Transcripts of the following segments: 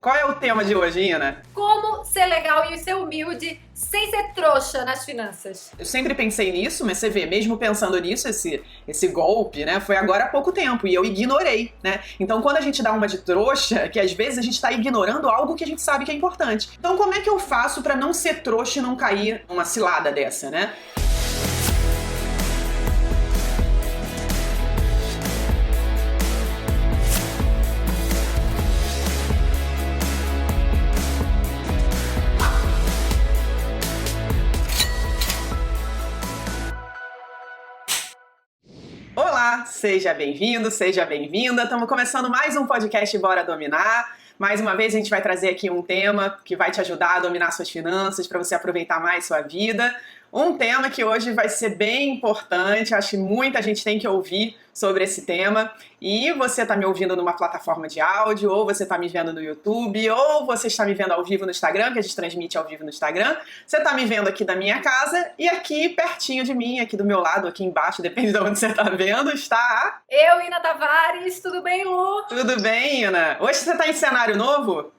Qual é o tema de hoje, Ina? Como ser legal e ser humilde sem ser trouxa nas finanças. Eu sempre pensei nisso, mas você vê, mesmo pensando nisso, esse golpe, né, foi agora há pouco tempo e eu ignorei, né? Então, quando a gente dá uma de trouxa, que às vezes a gente tá ignorando algo que a gente sabe que é importante. Então, como é que eu faço pra não ser trouxa e não cair numa cilada dessa, né? Olá, seja bem-vindo, seja bem-vinda. Estamos começando mais um podcast Bora Dominar. Mais uma vez a gente vai trazer aqui um tema que vai te ajudar a dominar suas finanças, para você aproveitar mais sua vida. Um tema que hoje vai ser bem importante, acho que muita gente tem que ouvir sobre esse tema. E você está me ouvindo numa plataforma de áudio, ou você está me vendo no YouTube, ou você está me vendo ao vivo no Instagram, que a gente transmite ao vivo no Instagram. Você está me vendo aqui da minha casa e aqui pertinho de mim, aqui do meu lado, aqui embaixo, depende de onde você está vendo, está Eu, Ina Tavares, tudo bem, Lu? Tudo bem, Ina? Hoje você está em cenário novo?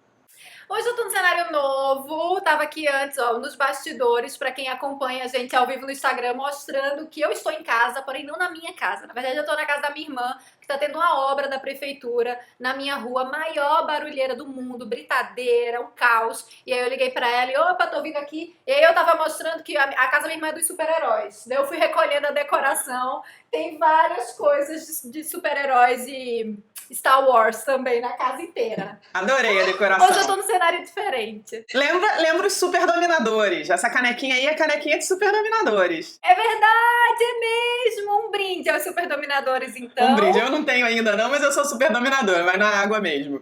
Hoje eu tô num cenário novo, tava aqui antes, ó, nos bastidores, pra quem acompanha a gente ao vivo no Instagram, mostrando que eu estou em casa, porém não na minha casa. Na verdade, eu tô na casa da minha irmã, que tá tendo uma obra da prefeitura na minha rua, maior barulheira do mundo, britadeira, um caos. E aí eu liguei pra ela e, opa, tô vindo aqui. E aí eu tava mostrando que a casa da minha irmã é dos super-heróis. Daí eu fui recolhendo a decoração, tem várias coisas de super-heróis e Star Wars também na casa inteira. Adorei a decoração. Hoje eu tô num cenário diferente. Lembra os Super Dominadores. Essa canequinha aí é a canequinha de Super Dominadores. É verdade, é mesmo! Um brinde aos super dominadores, então. Um brinde. Eu não tenho ainda não, mas eu sou Super Dominador. Vai na água mesmo.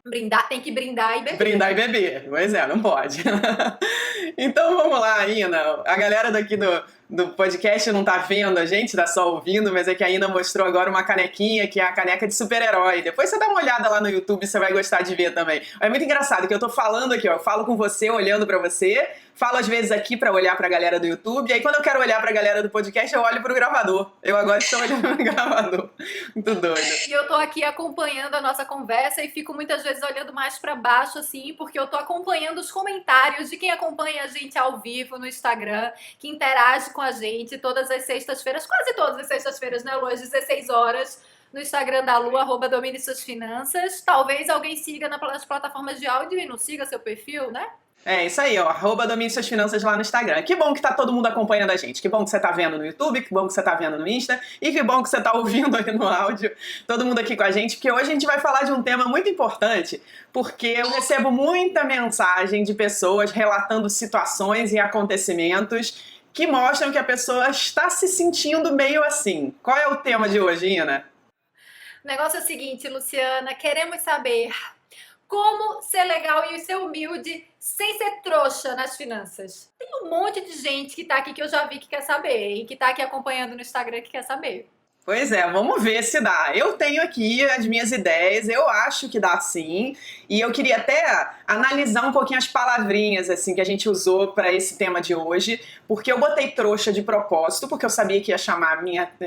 Brindar, tem que brindar e beber. Brindar e beber. Pois é, não pode. Então vamos lá, Ina. A galera daqui do podcast não tá vendo a gente, tá só ouvindo, mas é que a Ina mostrou agora uma canequinha, que é a caneca de super-herói. Depois você dá uma olhada lá no YouTube, você vai gostar de ver também. É muito engraçado que eu tô falando aqui, ó, eu falo com você, olhando pra você, falo às vezes aqui pra olhar pra galera do YouTube, e aí quando eu quero olhar pra galera do podcast, eu olho pro gravador. Eu agora estou olhando pro gravador. Muito doido. E eu tô aqui acompanhando a nossa conversa e fico muitas vezes olhando mais pra baixo, assim, porque eu tô acompanhando os comentários de quem acompanha a gente ao vivo no Instagram, que interage com a gente todas as sextas-feiras, quase todas as sextas-feiras, né, Lu? Às 16 horas, no Instagram da Lu, @domine suas finanças. Talvez alguém siga nas plataformas de áudio e não siga seu perfil, né? É isso aí, ó, @domine suas finanças lá no Instagram. Que bom que tá todo mundo acompanhando a gente, que bom que você tá vendo no YouTube, que bom que você tá vendo no Insta, e que bom que você tá ouvindo aqui no áudio, todo mundo aqui com a gente, porque hoje a gente vai falar de um tema muito importante, porque eu recebo muita mensagem de pessoas relatando situações e acontecimentos que mostram que a pessoa está se sentindo meio assim. Qual é o tema de hoje, Ina? O negócio é o seguinte, Luciana, queremos saber como ser legal e ser humilde sem ser trouxa nas finanças. Tem um monte de gente que tá aqui que eu já vi que quer saber e que tá aqui acompanhando no Instagram que quer saber. Pois é, vamos ver se dá. Eu tenho aqui as minhas ideias, eu acho que dá sim, e eu queria até analisar um pouquinho as palavrinhas assim que a gente usou para esse tema de hoje, porque eu botei trouxa de propósito, porque eu sabia que ia chamar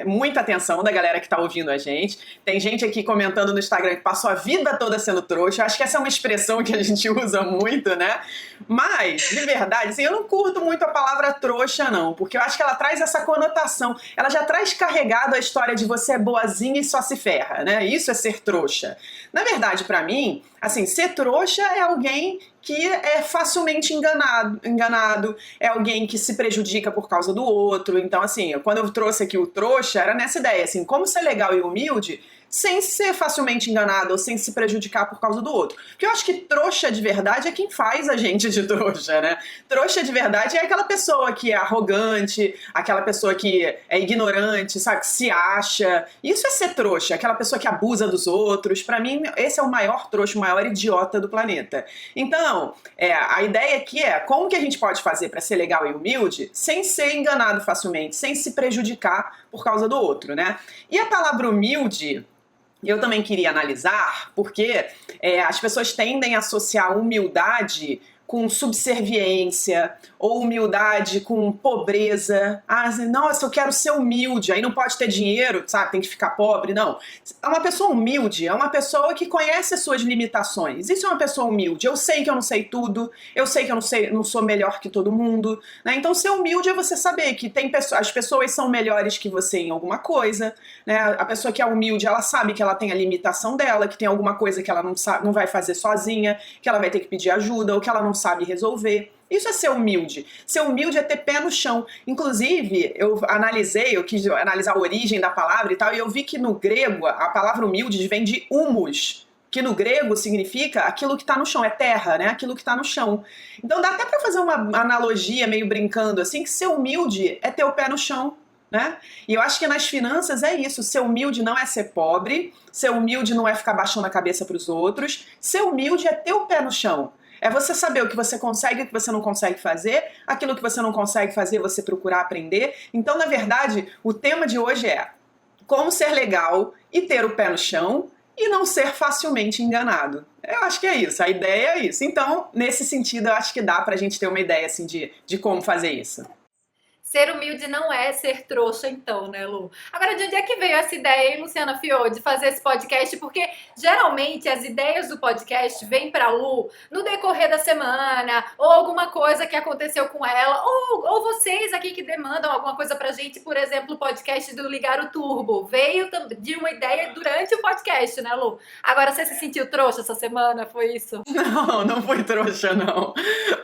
muita atenção da galera que tá ouvindo a gente. Tem gente aqui comentando no Instagram que passou a vida toda sendo trouxa, acho que essa é uma expressão que a gente usa muito, né? Mas, de verdade, assim, eu não curto muito a palavra trouxa não, porque eu acho que ela traz essa conotação, ela já traz carregado a história de você é boazinha e só se ferra, né? Isso é ser trouxa. Na verdade, pra mim, assim, ser trouxa é alguém que é facilmente enganado, é alguém que se prejudica por causa do outro. Então, assim, quando eu trouxe aqui o trouxa, era nessa ideia, assim, como ser legal e humilde sem ser facilmente enganado ou sem se prejudicar por causa do outro. Porque eu acho que trouxa de verdade é quem faz a gente de trouxa, né? Trouxa de verdade é aquela pessoa que é arrogante, aquela pessoa que é ignorante, sabe? Que se acha. Isso é ser trouxa, aquela pessoa que abusa dos outros. Pra mim, esse é o maior trouxa, o maior idiota do planeta. Então, a ideia aqui é como que a gente pode fazer pra ser legal e humilde sem ser enganado facilmente, sem se prejudicar por causa do outro, né? E a palavra humilde, eu também queria analisar, porque as pessoas tendem a associar humildade com subserviência, ou humildade com pobreza. Ah, nossa, eu quero ser humilde, aí não pode ter dinheiro, sabe? Tem que ficar pobre. Não. É uma pessoa humilde, é uma pessoa que conhece as suas limitações. Isso é uma pessoa humilde. Eu sei que eu não sei tudo, eu sei que eu não sou melhor que todo mundo, né? Então, ser humilde é você saber que as pessoas são melhores que você em alguma coisa, né? A pessoa que é humilde, ela sabe que ela tem a limitação dela, que tem alguma coisa que ela não sabe, não vai fazer sozinha, que ela vai ter que pedir ajuda, ou que ela não sabe resolver. Isso é ser humilde. Ser humilde é ter pé no chão. Inclusive, eu quis analisar a origem da palavra e tal, e eu vi que no grego, a palavra humilde vem de humus, que no grego significa aquilo que está no chão, é terra, né? Aquilo que está no chão. Então dá até para fazer uma analogia meio brincando assim, que ser humilde é ter o pé no chão, né? E eu acho que nas finanças é isso. Ser humilde não é ser pobre, ser humilde não é ficar baixando a cabeça para os outros, ser humilde é ter o pé no chão. É você saber o que você consegue e o que você não consegue fazer, aquilo que você não consegue fazer, você procurar aprender. Então, na verdade, o tema de hoje é como ser legal e ter o pé no chão e não ser facilmente enganado. Eu acho que é isso, a ideia é isso. Então, nesse sentido, eu acho que dá pra gente ter uma ideia assim, de como fazer isso. Ser humilde não é ser trouxa, então, né, Lu? Agora, de onde é que veio essa ideia, hein, Luciana Fior, de fazer esse podcast? Porque, geralmente, as ideias do podcast vêm pra Lu no decorrer da semana, ou alguma coisa que aconteceu com ela, ou vocês aqui que demandam alguma coisa pra gente, por exemplo, o podcast do Ligar o Turbo. Veio de uma ideia durante o podcast, né, Lu? Agora, você se sentiu trouxa essa semana? Foi isso? Não, não fui trouxa, não.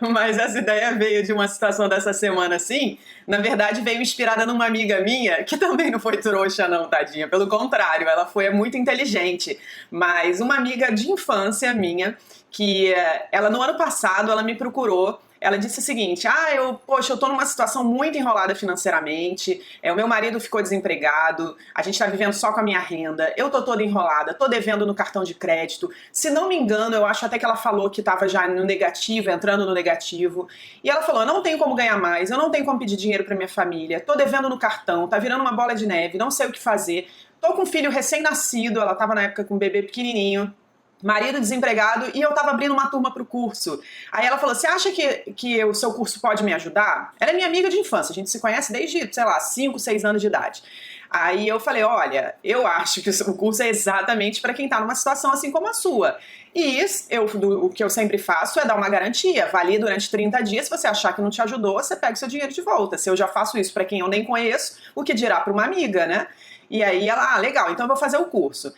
Mas essa ideia veio de uma situação dessa semana, assim. Na verdade, veio inspirada numa amiga minha, que também não foi trouxa, não, tadinha. Pelo contrário, ela foi muito inteligente. Mas uma amiga de infância minha, que ela no ano passado, ela me procurou. Ela disse o seguinte, eu tô numa situação muito enrolada financeiramente, o meu marido ficou desempregado, a gente tá vivendo só com a minha renda, eu tô toda enrolada, tô devendo no cartão de crédito, se não me engano, eu acho até que ela falou que tava já no negativo, entrando no negativo, e ela falou, eu não tenho como ganhar mais, eu não tenho como pedir dinheiro pra minha família, tô devendo no cartão, tá virando uma bola de neve, não sei o que fazer, tô com um filho recém-nascido, ela tava na época com um bebê pequenininho, marido desempregado, e eu tava abrindo uma turma pro curso. Aí ela falou, você acha que o seu curso pode me ajudar? Ela é minha amiga de infância, a gente se conhece desde, 5, 6 anos de idade. Aí eu falei, olha, eu acho que o curso é exatamente para quem tá numa situação assim como a sua. E o que eu sempre faço é dar uma garantia, avalie durante 30 dias, se você achar que não te ajudou, você pega o seu dinheiro de volta. Se eu já faço isso para quem eu nem conheço, o que dirá para uma amiga, né? E aí ela, legal, então eu vou fazer o curso.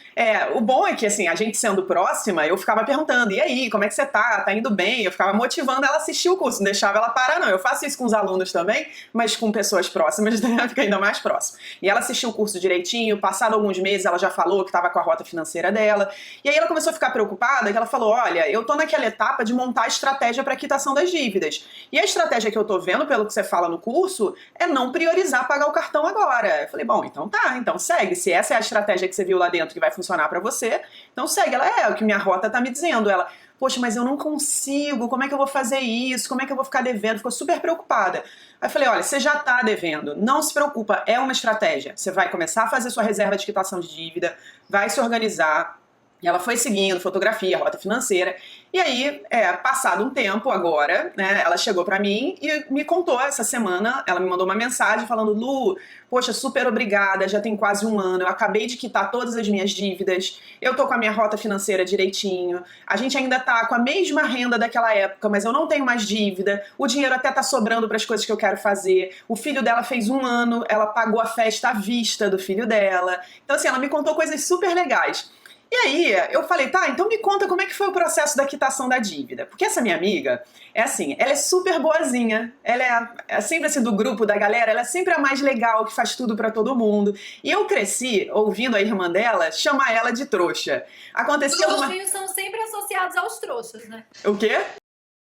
O bom é que, assim, a gente sendo próxima, eu ficava perguntando, e aí, como é que você tá? Tá indo bem? Eu ficava motivando ela a assistir o curso, não deixava ela parar, não. Eu faço isso com os alunos também, mas com pessoas próximas, fica ainda mais próximo. E ela assistiu o curso direitinho, passado alguns meses ela já falou que tava com a rota financeira dela, e aí ela começou a ficar preocupada, que ela falou, olha, eu tô naquela etapa de montar a estratégia para quitação das dívidas. E a estratégia que eu tô vendo, pelo que você fala no curso, é não priorizar pagar o cartão agora. Eu falei, bom, então tá, então segue. Se essa é a estratégia que você viu lá dentro que vai funcionar pra você, então segue. Ela, o que minha rota tá me dizendo. Ela, poxa, mas eu não consigo, como é que eu vou fazer isso? Como é que eu vou ficar devendo? Ficou super preocupada. Aí eu falei, olha, você já tá devendo, não se preocupa, é uma estratégia. Você vai começar a fazer sua reserva de quitação de dívida, vai se organizar. E ela foi seguindo fotografia, rota financeira. E aí, passado um tempo agora, né, ela chegou pra mim e me contou essa semana, ela me mandou uma mensagem falando, Lu, poxa, super obrigada, já tem quase um ano, eu acabei de quitar todas as minhas dívidas, eu tô com a minha rota financeira direitinho, a gente ainda tá com a mesma renda daquela época, mas eu não tenho mais dívida, o dinheiro até tá sobrando para as coisas que eu quero fazer, o filho dela fez 1 ano, ela pagou a festa à vista do filho dela. Então, assim, ela me contou coisas super legais. E aí, eu falei, tá, então me conta como é que foi o processo da quitação da dívida. Porque essa minha amiga, ela é super boazinha, ela é sempre assim do grupo, da galera, ela é sempre a mais legal, que faz tudo pra todo mundo. E eu cresci ouvindo a irmã dela chamar ela de trouxa. Aconteceu Os bonzinhos são sempre associados aos trouxas, né? O quê?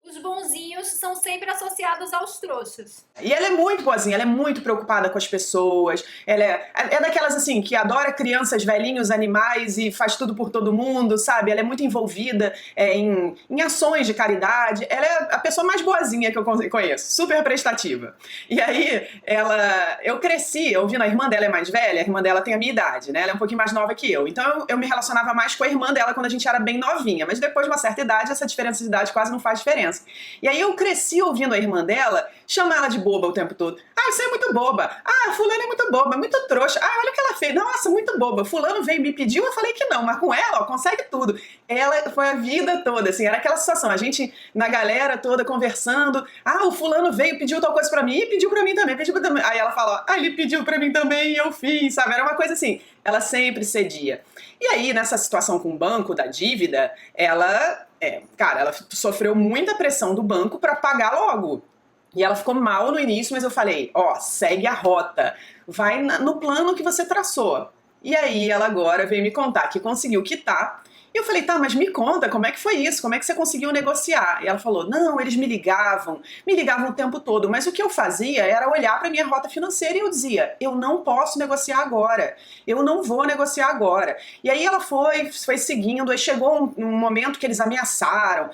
Os bonzinhos são sempre associados aos trouxas. E ela é muito boazinha, ela é muito preocupada com as pessoas, ela é daquelas assim, que adora crianças, velhinhos, animais e faz tudo por todo mundo, sabe? Ela é muito envolvida em ações de caridade, ela é a pessoa mais boazinha que eu conheço, super prestativa. E aí, eu cresci ouvindo, a irmã dela é mais velha, a irmã dela tem a minha idade, né? Ela é um pouquinho mais nova que eu, então eu me relacionava mais com a irmã dela quando a gente era bem novinha, mas depois de uma certa idade, essa diferença de idade quase não faz diferença. E aí eu cresci ouvindo a irmã dela chamar ela de boba o tempo todo. Ah, você é muito boba. Ah, fulano é muito boba, muito trouxa. Ah, olha o que ela fez. Nossa, muito boba. Fulano veio e me pediu, eu falei que não, mas com ela, ó, consegue tudo. Ela foi a vida toda, assim, era aquela situação, a gente na galera toda conversando, ah, o fulano veio, pediu tal coisa pra mim, e pediu pra mim também, pediu pra mim. Aí ela fala, ah, ele pediu pra mim também e eu fiz, sabe? Era uma coisa assim, ela sempre cedia. E aí, nessa situação com o banco, da dívida, cara, ela sofreu muita pressão do banco pra pagar logo. E ela ficou mal no início, mas eu falei, ó, segue a rota, vai no plano que você traçou. E aí ela agora veio me contar que conseguiu quitar. E eu falei, tá, mas me conta, como é que foi isso? Como é que você conseguiu negociar? E ela falou, não, eles me ligavam o tempo todo, mas o que eu fazia era olhar para minha rota financeira e eu dizia, eu não posso negociar agora, eu não vou negociar agora. E aí ela foi seguindo, aí chegou um momento que eles ameaçaram,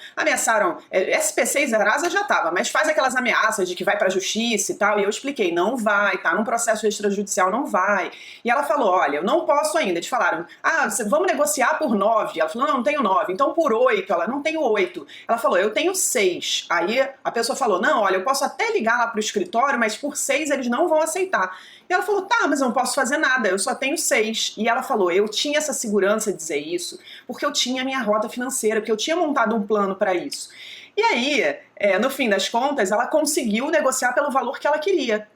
SPC e Serasa já tava, mas faz aquelas ameaças de que vai pra justiça e tal, e eu expliquei, não vai, tá num processo extrajudicial, não vai. E ela falou, olha, eu não posso ainda. Eles falaram, ah, vamos negociar por 9. Ela falou, não tenho 9. Então por 8. Ela, não tenho 8. Ela falou, eu tenho 6. Aí a pessoa falou, não, olha, eu posso até ligar lá pro escritório, mas por 6 eles não vão aceitar. E ela falou, tá, mas eu não posso fazer nada, eu só tenho 6. E ela falou, eu tinha essa segurança de dizer isso, porque eu tinha a minha rota financeira, porque eu tinha montado um plano para isso. E aí, no fim das contas, ela conseguiu negociar pelo valor que ela queria.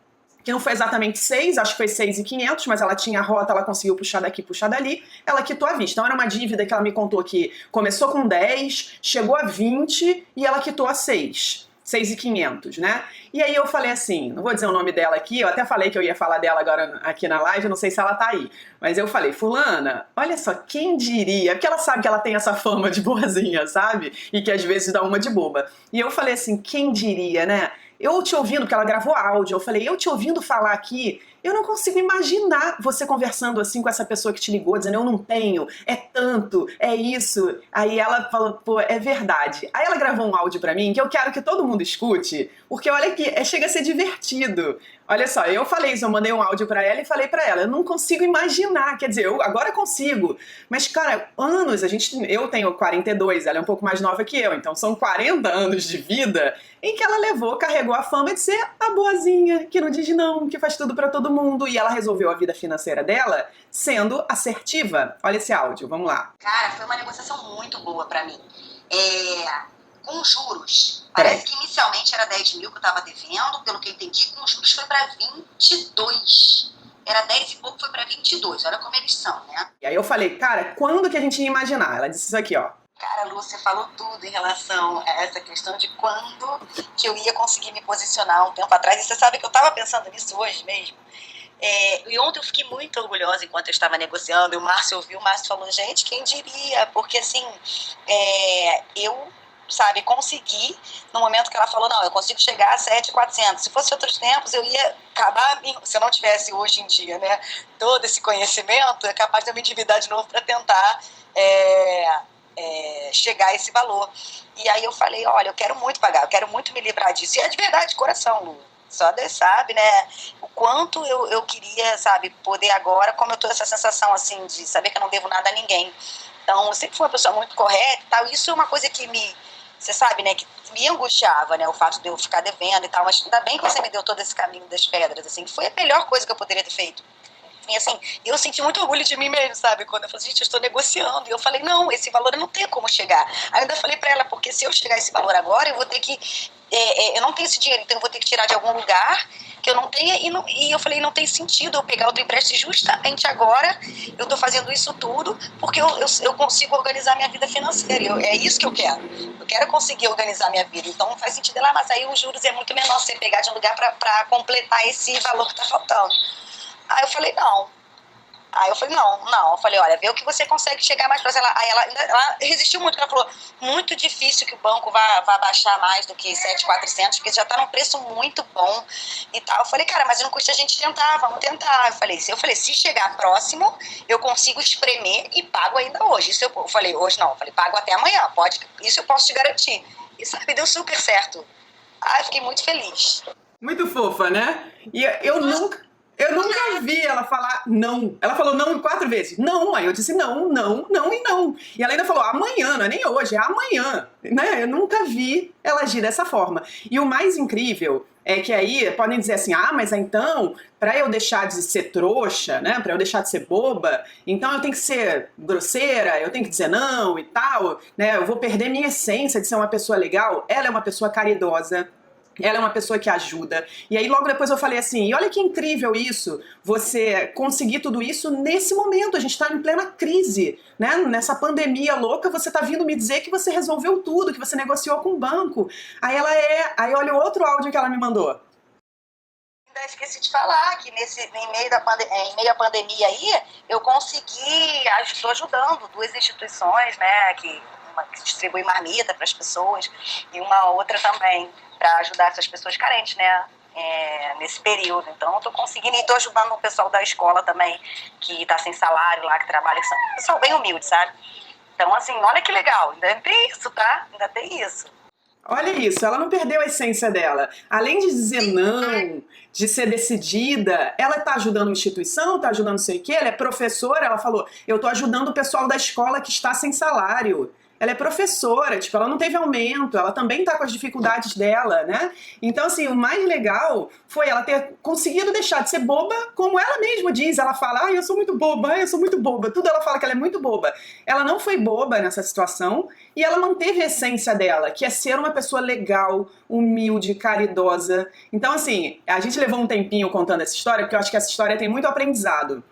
Que não foi exatamente 6, acho que foi 6.500, mas ela tinha a rota, ela conseguiu puxar daqui, puxar dali, ela quitou à vista. Então era uma dívida que ela me contou que começou com 10, chegou a 20 e ela quitou a 6.500, né? E aí eu falei assim, não vou dizer o nome dela aqui, eu até falei que eu ia falar dela agora aqui na live, não sei se ela tá aí, mas eu falei, fulana, olha só, quem diria, porque ela sabe que ela tem essa fama de boazinha, sabe? E que às vezes dá uma de boba. E eu falei assim, quem diria, né? Eu te ouvindo, porque ela gravou áudio, eu falei, eu te ouvindo falar aqui, eu não consigo imaginar você conversando assim com essa pessoa que te ligou, dizendo, eu não tenho, é tanto, é isso. Aí ela falou, pô, é verdade. Aí ela gravou um áudio pra mim que eu quero que todo mundo escute, porque olha que chega a ser divertido. Olha só, eu falei isso, eu mandei um áudio pra ela e falei pra ela, eu não consigo imaginar, quer dizer, eu agora consigo, mas cara, anos, eu tenho 42, ela é um pouco mais nova que eu, então são 40 anos de vida em que ela carregou a fama de ser a boazinha, que não diz não, que faz tudo pra todo mundo, e ela resolveu a vida financeira dela sendo assertiva. Olha esse áudio, vamos lá. Cara, foi uma negociação muito boa pra mim. Com juros, parece que inicialmente era 10 mil que eu tava devendo, pelo que eu entendi, com juros foi pra 22. Era 10 e pouco, foi pra 22, olha como eles são, né? E aí eu falei, cara, quando que a gente ia imaginar? Ela disse isso aqui, ó. Cara, Lu, você falou tudo em relação a essa questão de quando que eu ia conseguir me posicionar um tempo atrás. E você sabe que eu tava pensando nisso hoje mesmo. E ontem eu fiquei muito orgulhosa enquanto eu estava negociando, e o Márcio ouviu, o Márcio falou, gente, quem diria? Porque assim, eu, sabe, consegui, no momento que ela falou, não, eu consigo chegar a 7.400, se fosse outros tempos eu ia acabar, se eu não tivesse hoje em dia, né, todo esse conhecimento, é capaz de eu me endividar de novo para tentar chegar a esse valor. E aí eu falei, olha, eu quero muito pagar, eu quero muito me livrar disso, e é de verdade, de coração, Lu. Só Deus sabe, né, o quanto eu queria, sabe, poder agora, como eu tô essa sensação, assim, de saber que eu não devo nada a ninguém. Então, eu sempre fui uma pessoa muito correta e tal, isso é uma coisa que você sabe, né, que me angustiava, né, o fato de eu ficar devendo e tal, mas ainda bem que você me deu todo esse caminho das pedras, assim, foi a melhor coisa que eu poderia ter feito. E assim, eu senti muito orgulho de mim mesmo, sabe? Quando eu falei, gente, eu estou negociando. E eu falei, não, esse valor eu não tenho como chegar. Aí eu ainda falei pra ela, porque se eu chegar a esse valor agora, eu vou ter que... eu não tenho esse dinheiro, então eu vou ter que tirar de algum lugar que eu não tenha. E eu falei, não tem sentido eu pegar outro empréstimo justamente agora. Eu estou fazendo isso tudo porque eu consigo organizar minha vida financeira. É isso que eu quero. Eu quero conseguir organizar minha vida. Então não faz sentido lá, mas aí os juros é muito menor você pegar de um lugar para completar esse valor que está faltando. Aí eu falei, não. Eu falei, olha, vê o que você consegue chegar mais pra ela. Aí ela resistiu muito, ela falou, muito difícil que o banco vá baixar mais do que 7.400, porque já tá num preço muito bom e tal. Eu falei, cara, mas não custa a gente tentar, vamos tentar. Eu falei, se chegar próximo, eu consigo espremer e pago ainda hoje. Isso eu falei, hoje não, eu falei, pago até amanhã, isso eu posso te garantir. E sabe, deu super certo. Eu fiquei muito feliz. Muito fofa, né? E eu nunca... Eu nunca vi ela falar não. Ela falou não 4 vezes. Não. Aí eu disse não, não, não e não. E ela ainda falou amanhã, não é nem hoje, é amanhã. Né? Eu nunca vi ela agir dessa forma. E o mais incrível é que aí podem dizer assim, mas então, para eu deixar de ser trouxa, né, para eu deixar de ser boba, então eu tenho que ser grosseira, eu tenho que dizer não e tal, né, eu vou perder minha essência de ser uma pessoa legal. Ela é uma pessoa caridosa. Ela é uma pessoa que ajuda. E aí logo depois eu falei assim, e olha que incrível isso, você conseguir tudo isso nesse momento, a gente está em plena crise, né? Nessa pandemia louca, você tá vindo me dizer que você resolveu tudo, que você negociou com o banco. Aí olha o outro áudio que ela me mandou. Ainda esqueci de falar que em meio à pandemia aí, eu consegui, estou ajudando 2 instituições, né, uma que distribui marmita para as pessoas e uma outra também para ajudar essas pessoas carentes, né, nesse período. Então, eu estou conseguindo e estou ajudando o pessoal da escola também, que está sem salário lá, que trabalha, que são pessoal bem humilde, sabe? Então, assim, olha que legal, ainda tem isso, tá? Ainda tem isso. Olha isso, ela não perdeu a essência dela. Além de dizer não, de ser decidida, ela tá ajudando a instituição, tá ajudando não sei o quê, ela é professora, ela falou, eu tô ajudando o pessoal da escola que está sem salário. Ela é professora, tipo, ela não teve aumento, ela também tá com as dificuldades dela, né? Então, assim, o mais legal foi ela ter conseguido deixar de ser boba, como ela mesma diz. Ela fala, eu sou muito boba, eu sou muito boba. Tudo ela fala que ela é muito boba. Ela não foi boba nessa situação e ela manteve a essência dela, que é ser uma pessoa legal, humilde, caridosa. Então, assim, a gente levou um tempinho contando essa história, porque eu acho que essa história tem muito aprendizado.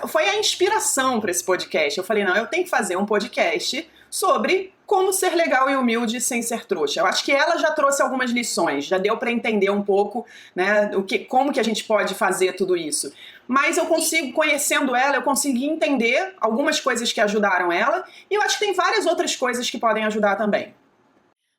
Foi a inspiração para esse podcast. Eu falei, não, eu tenho que fazer um podcast sobre como ser legal e humilde sem ser trouxa. Eu acho que ela já trouxe algumas lições, já deu para entender um pouco, né, como que a gente pode fazer tudo isso. Mas eu consigo, conhecendo ela, eu consegui entender algumas coisas que ajudaram ela e eu acho que tem várias outras coisas que podem ajudar também.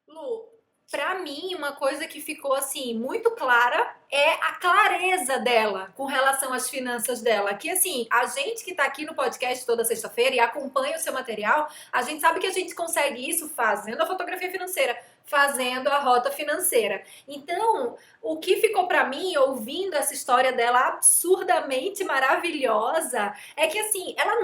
Lu, pra mim, uma coisa que ficou assim muito clara é a clareza dela com relação às finanças dela. Que assim, a gente que tá aqui no podcast toda sexta-feira e acompanha o seu material, a gente sabe que a gente consegue isso fazendo a fotografia financeira, fazendo a rota financeira. Então, o que ficou pra mim, ouvindo essa história dela absurdamente maravilhosa, é que assim, ela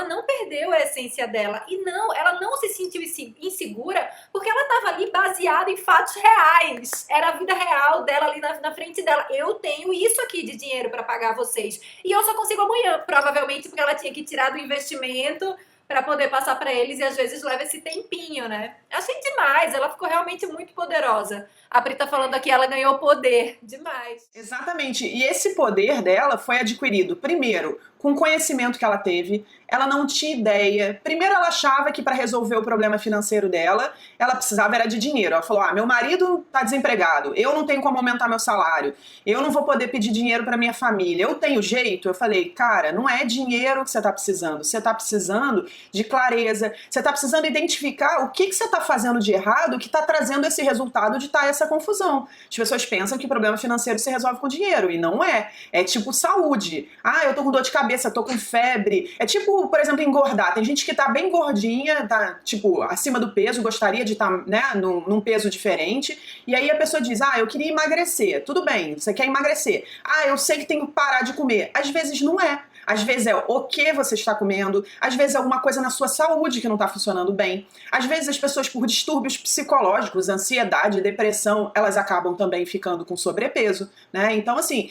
não perdeu a essência dela. E não, ela não se sentiu insegura, porque ela tava ali baseada em fatos reais. Era a vida real dela ali na frente dela. Eu tenho isso aqui de dinheiro pra pagar vocês. E eu só consigo amanhã, provavelmente porque ela tinha que tirar do investimento pra poder passar pra eles, e às vezes leva esse tempinho, né? Achei demais, ela ficou realmente muito poderosa. A Pri tá falando aqui, ela ganhou poder, demais. Exatamente, e esse poder dela foi adquirido, primeiro, com o conhecimento que ela teve, ela não tinha ideia. Primeiro ela achava que para resolver o problema financeiro dela, ela precisava era de dinheiro. Ela falou, meu marido tá desempregado, eu não tenho como aumentar meu salário, eu não vou poder pedir dinheiro para minha família, eu tenho jeito? Eu falei, cara, não é dinheiro que você tá precisando, você tá precisando de clareza, você tá precisando identificar o que você tá fazendo de errado que tá trazendo esse resultado de estar essa confusão. As pessoas pensam que problema financeiro se resolve com dinheiro, e não é. É tipo saúde. Eu tô com dor de cabeça, tô com febre. É tipo, por exemplo, engordar. Tem gente que tá bem gordinha, tá, tipo, acima do peso, gostaria de estar, né, num peso diferente, e aí a pessoa diz, eu queria emagrecer. Tudo bem, você quer emagrecer. Eu sei que tenho que parar de comer. Às vezes não é. Às vezes é o que você está comendo, às vezes é alguma coisa na sua saúde que não está funcionando bem. Às vezes as pessoas, por distúrbios psicológicos, ansiedade, depressão, elas acabam também ficando com sobrepeso, né? Então, assim,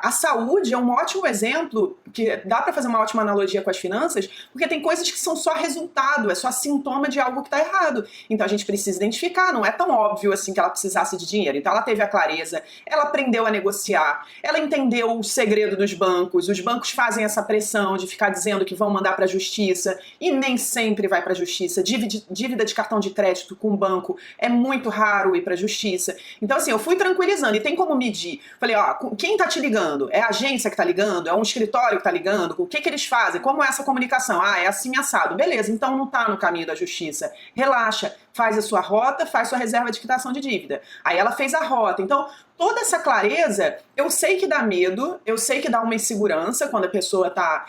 a saúde é um ótimo exemplo, que dá para fazer uma ótima analogia com as finanças, porque tem coisas que são só resultado, é só sintoma de algo que está errado. Então a gente precisa identificar, não é tão óbvio assim que ela precisasse de dinheiro. Então ela teve a clareza, ela aprendeu a negociar, ela entendeu o segredo dos bancos, os bancos fazem essa pressão de ficar dizendo que vão mandar para a justiça e nem sempre vai para a justiça. Dívida de cartão de crédito com o banco é muito raro ir para a justiça. Então, assim, eu fui tranquilizando e tem como medir. Falei, quem tá te ligando? É a agência que tá ligando? É um escritório que tá ligando? O que eles fazem? Como é essa comunicação? É assim assado. Beleza, então não tá no caminho da justiça. Relaxa. faz a sua rota, faz sua reserva de quitação de dívida. Aí ela fez a rota. Então, toda essa clareza, eu sei que dá medo, eu sei que dá uma insegurança quando a pessoa tá,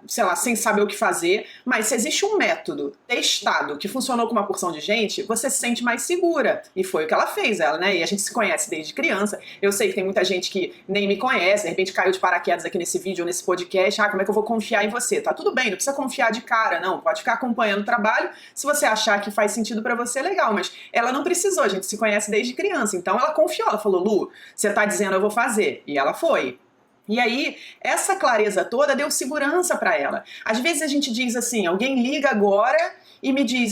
sei lá, sem saber o que fazer, mas se existe um método testado que funcionou com uma porção de gente, você se sente mais segura. E foi o que ela fez, né? E a gente se conhece desde criança. Eu sei que tem muita gente que nem me conhece, de repente caiu de paraquedas aqui nesse vídeo, nesse podcast, como é que eu vou confiar em você? Tá tudo bem, não precisa confiar de cara, não. Pode ficar acompanhando o trabalho, se você achar que faz sentido pra você, legal. Mas ela não precisou, a gente se conhece desde criança. Então ela confiou, ela falou, Lu, você tá dizendo eu vou fazer. E ela foi. E aí, essa clareza toda deu segurança pra ela. Às vezes a gente diz assim, alguém liga agora e me diz,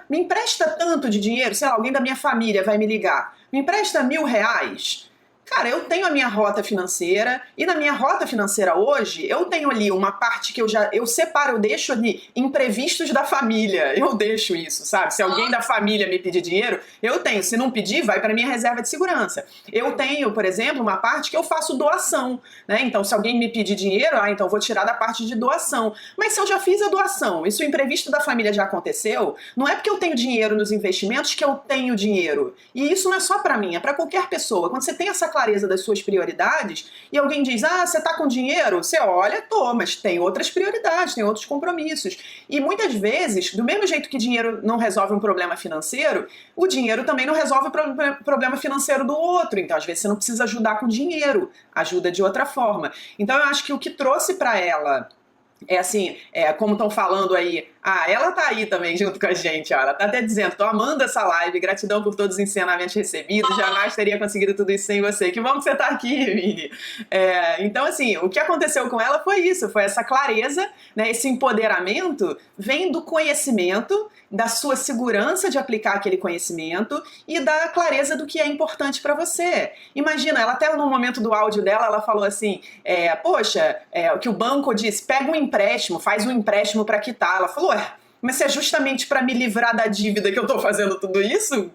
me empresta tanto de dinheiro, sei lá, alguém da minha família vai me ligar, me empresta R$1.000? Cara, eu tenho a minha rota financeira e na minha rota financeira hoje, eu tenho ali uma parte que eu separo, eu deixo ali imprevistos da família, eu deixo isso, sabe? Se alguém da família me pedir dinheiro, eu tenho, se não pedir, vai para minha reserva de segurança. Eu tenho, por exemplo, uma parte que eu faço doação, né? Então, se alguém me pedir dinheiro, então eu vou tirar da parte de doação. Mas se eu já fiz a doação e se o imprevisto da família já aconteceu, não é porque eu tenho dinheiro nos investimentos que eu tenho dinheiro. E isso não é só para mim, é para qualquer pessoa. Quando você tem essa clareza das suas prioridades e alguém diz, você tá com dinheiro? Você olha, mas tem outras prioridades, tem outros compromissos. E muitas vezes, do mesmo jeito que dinheiro não resolve um problema financeiro, o dinheiro também não resolve o problema financeiro do outro. Então, às vezes, você não precisa ajudar com dinheiro, ajuda de outra forma. Então, eu acho que o que trouxe para ela como estão falando aí, ela tá aí também junto com a gente, ela tá até dizendo, tô amando essa live, gratidão por todos os ensinamentos recebidos, jamais teria conseguido tudo isso sem você, que bom que você tá aqui, Vini. Então, assim, o que aconteceu com ela foi isso, foi essa clareza, né, esse empoderamento vem do conhecimento, da sua segurança de aplicar aquele conhecimento e da clareza do que é importante para você. Imagina, ela até no momento do áudio dela, ela falou assim, o que o banco disse, pega um empréstimo, faz um empréstimo para quitar. Ela falou, mas se é justamente para me livrar da dívida que eu tô fazendo tudo isso,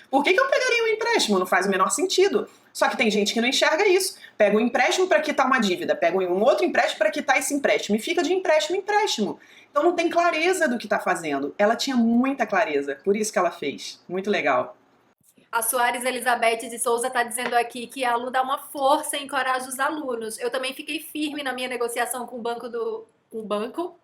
por que eu pegaria um empréstimo? Não faz o menor sentido. Só que tem gente que não enxerga isso. Pega um empréstimo para quitar uma dívida, pega um outro empréstimo para quitar esse empréstimo e fica de empréstimo em empréstimo. Então não tem clareza do que está fazendo. Ela tinha muita clareza, por isso que ela fez. Muito legal. A Soares Elizabeth de Souza está dizendo aqui que a Lu dá uma força e encoraja os alunos. Eu também fiquei firme na minha negociação com o banco,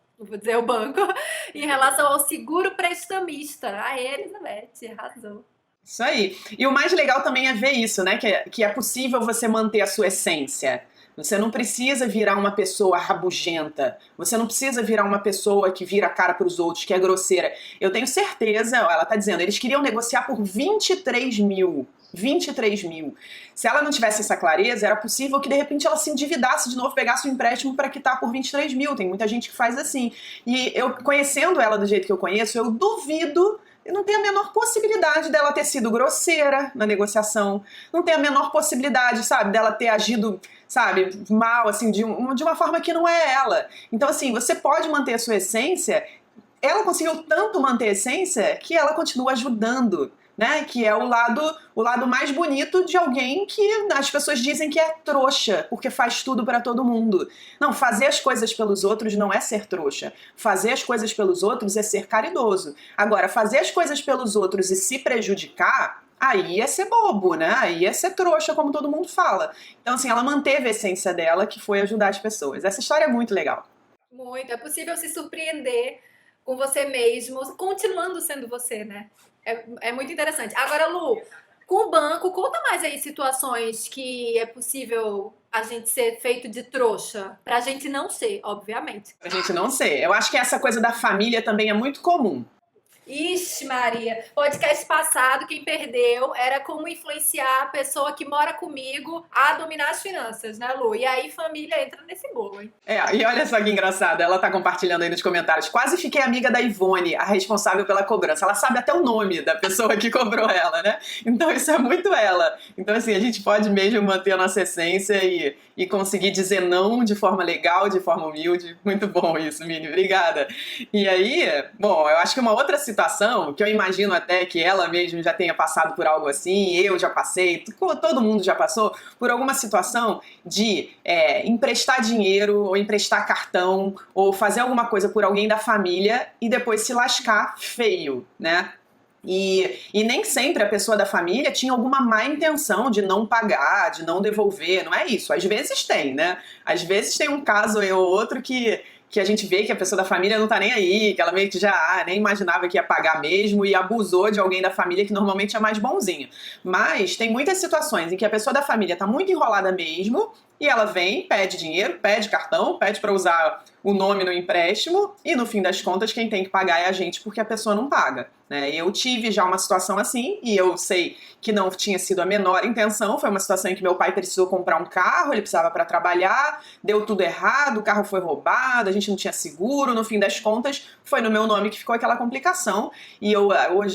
em relação ao seguro prestamista. Elizabeth, arrasou. Isso aí. E o mais legal também é ver isso, né? Que é possível você manter a sua essência. Você não precisa virar uma pessoa rabugenta. Você não precisa virar uma pessoa que vira a cara para os outros, que é grosseira. Eu tenho certeza, ela tá dizendo, eles queriam negociar por 23 mil. 23 mil. Se ela não tivesse essa clareza, era possível que de repente ela se endividasse de novo, pegasse um empréstimo para quitar por 23 mil. Tem muita gente que faz assim. E eu, conhecendo ela do jeito que eu conheço, eu duvido. Não tem a menor possibilidade dela ter sido grosseira na negociação. Não tem a menor possibilidade, sabe, dela ter agido, sabe, mal, assim, de uma forma que não é ela. Então, assim, você pode manter a sua essência. Ela conseguiu tanto manter a essência que ela continua ajudando, né? Que é o lado mais bonito de alguém que as pessoas dizem que é trouxa, porque faz tudo pra todo mundo. Não, fazer as coisas pelos outros não é ser trouxa. Fazer as coisas pelos outros é ser caridoso. Agora, fazer as coisas pelos outros e se prejudicar, aí é ser bobo, né? Aí é ser trouxa, como todo mundo fala. Então, assim, ela manteve a essência dela, que foi ajudar as pessoas. Essa história é muito legal. Muito. É possível se surpreender com você mesmo, continuando sendo você, né? É muito interessante. Agora, Lu, com o banco, conta mais aí situações que é possível a gente ser feito de trouxa. Pra gente não ser, obviamente. Pra gente não ser. Eu acho que essa coisa da família também é muito comum. Ixi, Maria, podcast passado, quem perdeu era como influenciar a pessoa que mora comigo a dominar as finanças, né, Lu? E aí família entra nesse bolo, hein? E olha só que engraçado, ela tá compartilhando aí nos comentários. Quase fiquei amiga da Ivone, a responsável pela cobrança. Ela sabe até o nome da pessoa que cobrou ela, né? Então isso é muito ela. Então assim, a gente pode mesmo manter a nossa essência e conseguir dizer não de forma legal, de forma humilde. Muito bom isso, Mini. Obrigada. E aí, bom, eu acho que uma outra situação que eu imagino até que ela mesma já tenha passado por algo assim, eu já passei, todo mundo já passou por alguma situação de emprestar dinheiro ou emprestar cartão ou fazer alguma coisa por alguém da família e depois se lascar feio, né? E nem sempre a pessoa da família tinha alguma má intenção de não pagar, de não devolver, não é isso. Às vezes tem, né? Às vezes tem um caso ou outro que a gente vê que a pessoa da família não tá nem aí, que ela meio que já nem imaginava que ia pagar mesmo e abusou de alguém da família que normalmente é mais bonzinho. Mas tem muitas situações em que a pessoa da família tá muito enrolada mesmo e ela vem, pede dinheiro, pede cartão, pede para usar o nome no empréstimo e no fim das contas quem tem que pagar é a gente porque a pessoa não paga. Né? Eu tive já uma situação assim e eu sei que não tinha sido a menor intenção, foi uma situação em que meu pai precisou comprar um carro, ele precisava para trabalhar, deu tudo errado, o carro foi roubado, a gente não tinha seguro, no fim das contas foi no meu nome que ficou aquela complicação e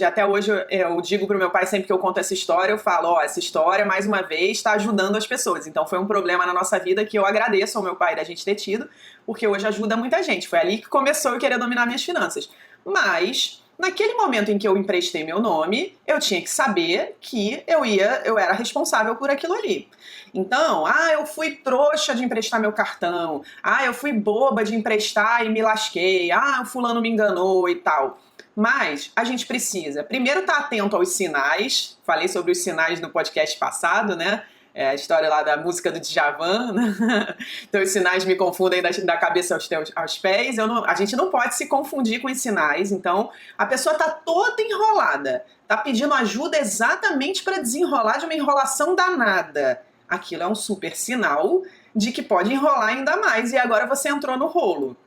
até hoje eu digo pro meu pai sempre que eu conto essa história, eu falo, essa história mais uma vez está ajudando as pessoas, então foi um problema na nossa vida que eu agradeço ao meu pai da gente ter tido, porque hoje ajuda muita gente, foi ali que começou eu querer dominar minhas finanças, mas naquele momento em que eu emprestei meu nome, eu tinha que saber que eu era responsável por aquilo ali. Então, eu fui trouxa de emprestar meu cartão, eu fui boba de emprestar e me lasquei, o fulano me enganou e tal. Mas a gente precisa, primeiro, estar atento aos sinais, falei sobre os sinais no podcast passado, né? A história lá da música do Djavan, né? Então os sinais me confundem da cabeça aos pés. A gente não pode se confundir com os sinais. Então a pessoa tá toda enrolada, tá pedindo ajuda exatamente para desenrolar de uma enrolação danada. Aquilo é um super sinal de que pode enrolar ainda mais e agora você entrou no rolo.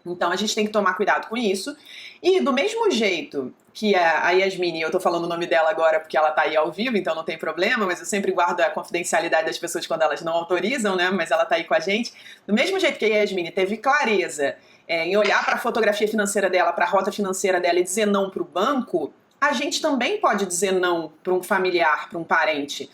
Então a gente tem que tomar cuidado com isso. E do mesmo jeito que a Yasmine, eu tô falando o nome dela agora porque ela tá aí ao vivo, então não tem problema, mas eu sempre guardo a confidencialidade das pessoas quando elas não autorizam, né? Mas ela tá aí com a gente. Do mesmo jeito que a Yasmine teve clareza em olhar para a fotografia financeira dela, para a rota financeira dela e dizer não pro banco, a gente também pode dizer não para um familiar, para um parente.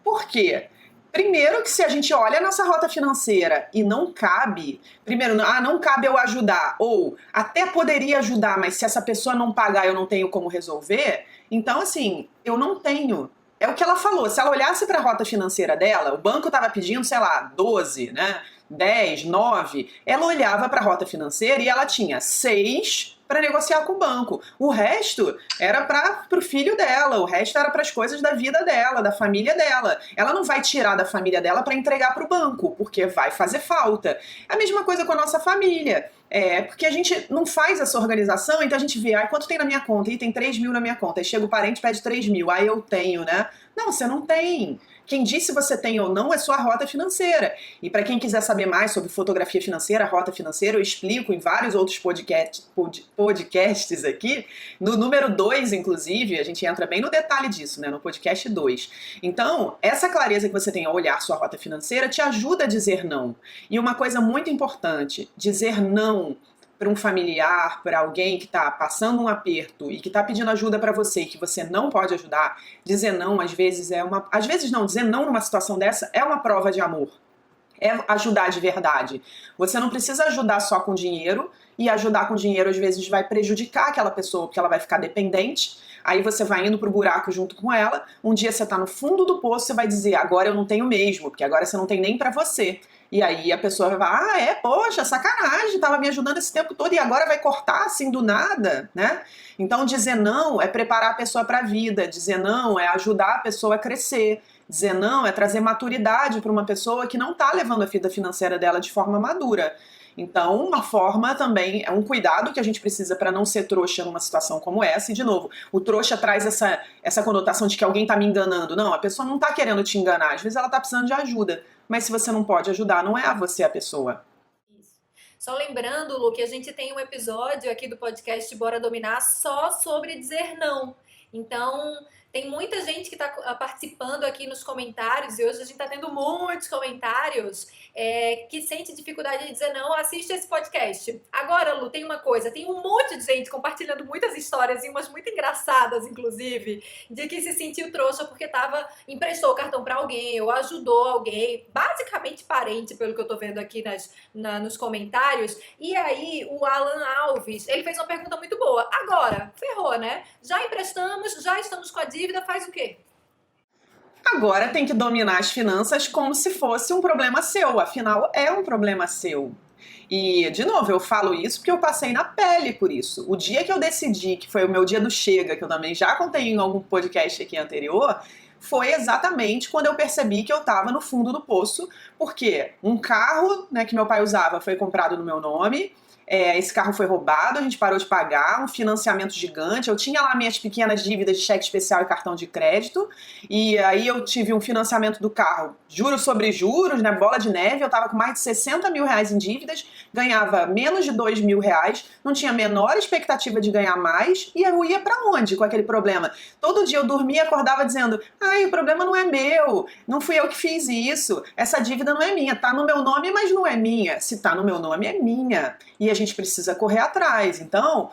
Por quê? Primeiro que se a gente olha a nossa rota financeira e não cabe, primeiro, não cabe eu ajudar, ou até poderia ajudar, mas se essa pessoa não pagar eu não tenho como resolver, então assim, eu não tenho. É o que ela falou, se ela olhasse para a rota financeira dela, o banco estava pedindo, sei lá, 12, né, 10, 9, ela olhava para a rota financeira e ela tinha 6 para negociar com o banco. O resto era para o filho dela, o resto era para as coisas da vida dela, da família dela. Ela não vai tirar da família dela para entregar para o banco, porque vai fazer falta. É a mesma coisa com a nossa família. Porque a gente não faz essa organização, então a gente vê, quanto tem na minha conta? Tem 3 mil na minha conta. Aí chega o parente e pede 3 mil. Eu tenho, né? Não, você não tem. Quem disse se você tem ou não é sua rota financeira. E para quem quiser saber mais sobre fotografia financeira, rota financeira, eu explico em vários outros podcasts aqui. No número 2, inclusive, a gente entra bem no detalhe disso, né? No podcast 2. Então, essa clareza que você tem ao olhar sua rota financeira te ajuda a dizer não. E uma coisa muito importante, dizer não para um familiar, para alguém que está passando um aperto e que está pedindo ajuda para você e que você não pode ajudar, dizer não às vezes dizer não numa situação dessa é uma prova de amor. É ajudar de verdade. Você não precisa ajudar só com dinheiro, e ajudar com dinheiro às vezes vai prejudicar aquela pessoa, porque ela vai ficar dependente, aí você vai indo pro buraco junto com ela, um dia você tá no fundo do poço, você vai dizer, agora eu não tenho mesmo, porque agora você não tem nem para você. E aí a pessoa vai falar, poxa, sacanagem, tava me ajudando esse tempo todo e agora vai cortar assim do nada, né? Então dizer não é preparar a pessoa para a vida, dizer não é ajudar a pessoa a crescer, dizer não é trazer maturidade para uma pessoa que não tá levando a vida financeira dela de forma madura. Então, uma forma também, é um cuidado que a gente precisa para não ser trouxa numa situação como essa. E, de novo, o trouxa traz essa conotação de que alguém tá me enganando. Não, a pessoa não tá querendo te enganar. Às vezes ela tá precisando de ajuda. Mas se você não pode ajudar, não é você a pessoa. Isso. Só lembrando, Lu, que a gente tem um episódio aqui do podcast Bora Dominar só sobre dizer não. Então, tem muita gente que está participando aqui nos comentários, e hoje a gente está tendo muitos comentários que sente dificuldade de dizer não, assiste esse podcast. Agora, Lu, tem uma coisa, tem um monte de gente compartilhando muitas histórias, e umas muito engraçadas, inclusive, de que se sentiu trouxa porque emprestou o cartão para alguém, ou ajudou alguém, basicamente parente, pelo que eu tô vendo aqui nos comentários. E aí, o Alan Alves, ele fez uma pergunta muito boa. Agora, ferrou, né? Já emprestamos, já estamos com a dívida, faz o quê? Agora tem que dominar as finanças como se fosse um problema seu, afinal é um problema seu. E, de novo, eu falo isso porque eu passei na pele por isso. O dia que eu decidi, que foi o meu dia do chega, que eu também já contei em algum podcast aqui anterior, foi exatamente quando eu percebi que eu estava no fundo do poço, porque um carro, né, que meu pai usava foi comprado no meu nome. Esse carro foi roubado, a gente parou de pagar, um financiamento gigante. Eu tinha lá minhas pequenas dívidas de cheque especial e cartão de crédito, e aí eu tive um financiamento do carro, juros sobre juros, né, bola de neve. Eu tava com mais de 60 mil reais em dívidas, ganhava menos de 2 mil reais, não tinha a menor expectativa de ganhar mais, e eu ia pra onde com aquele problema? Todo dia eu dormia e acordava dizendo, ai, o problema não é meu, não fui eu que fiz isso, essa dívida não é minha, tá no meu nome, mas não é minha. Se tá no meu nome, é minha. E a gente precisa correr atrás. Então,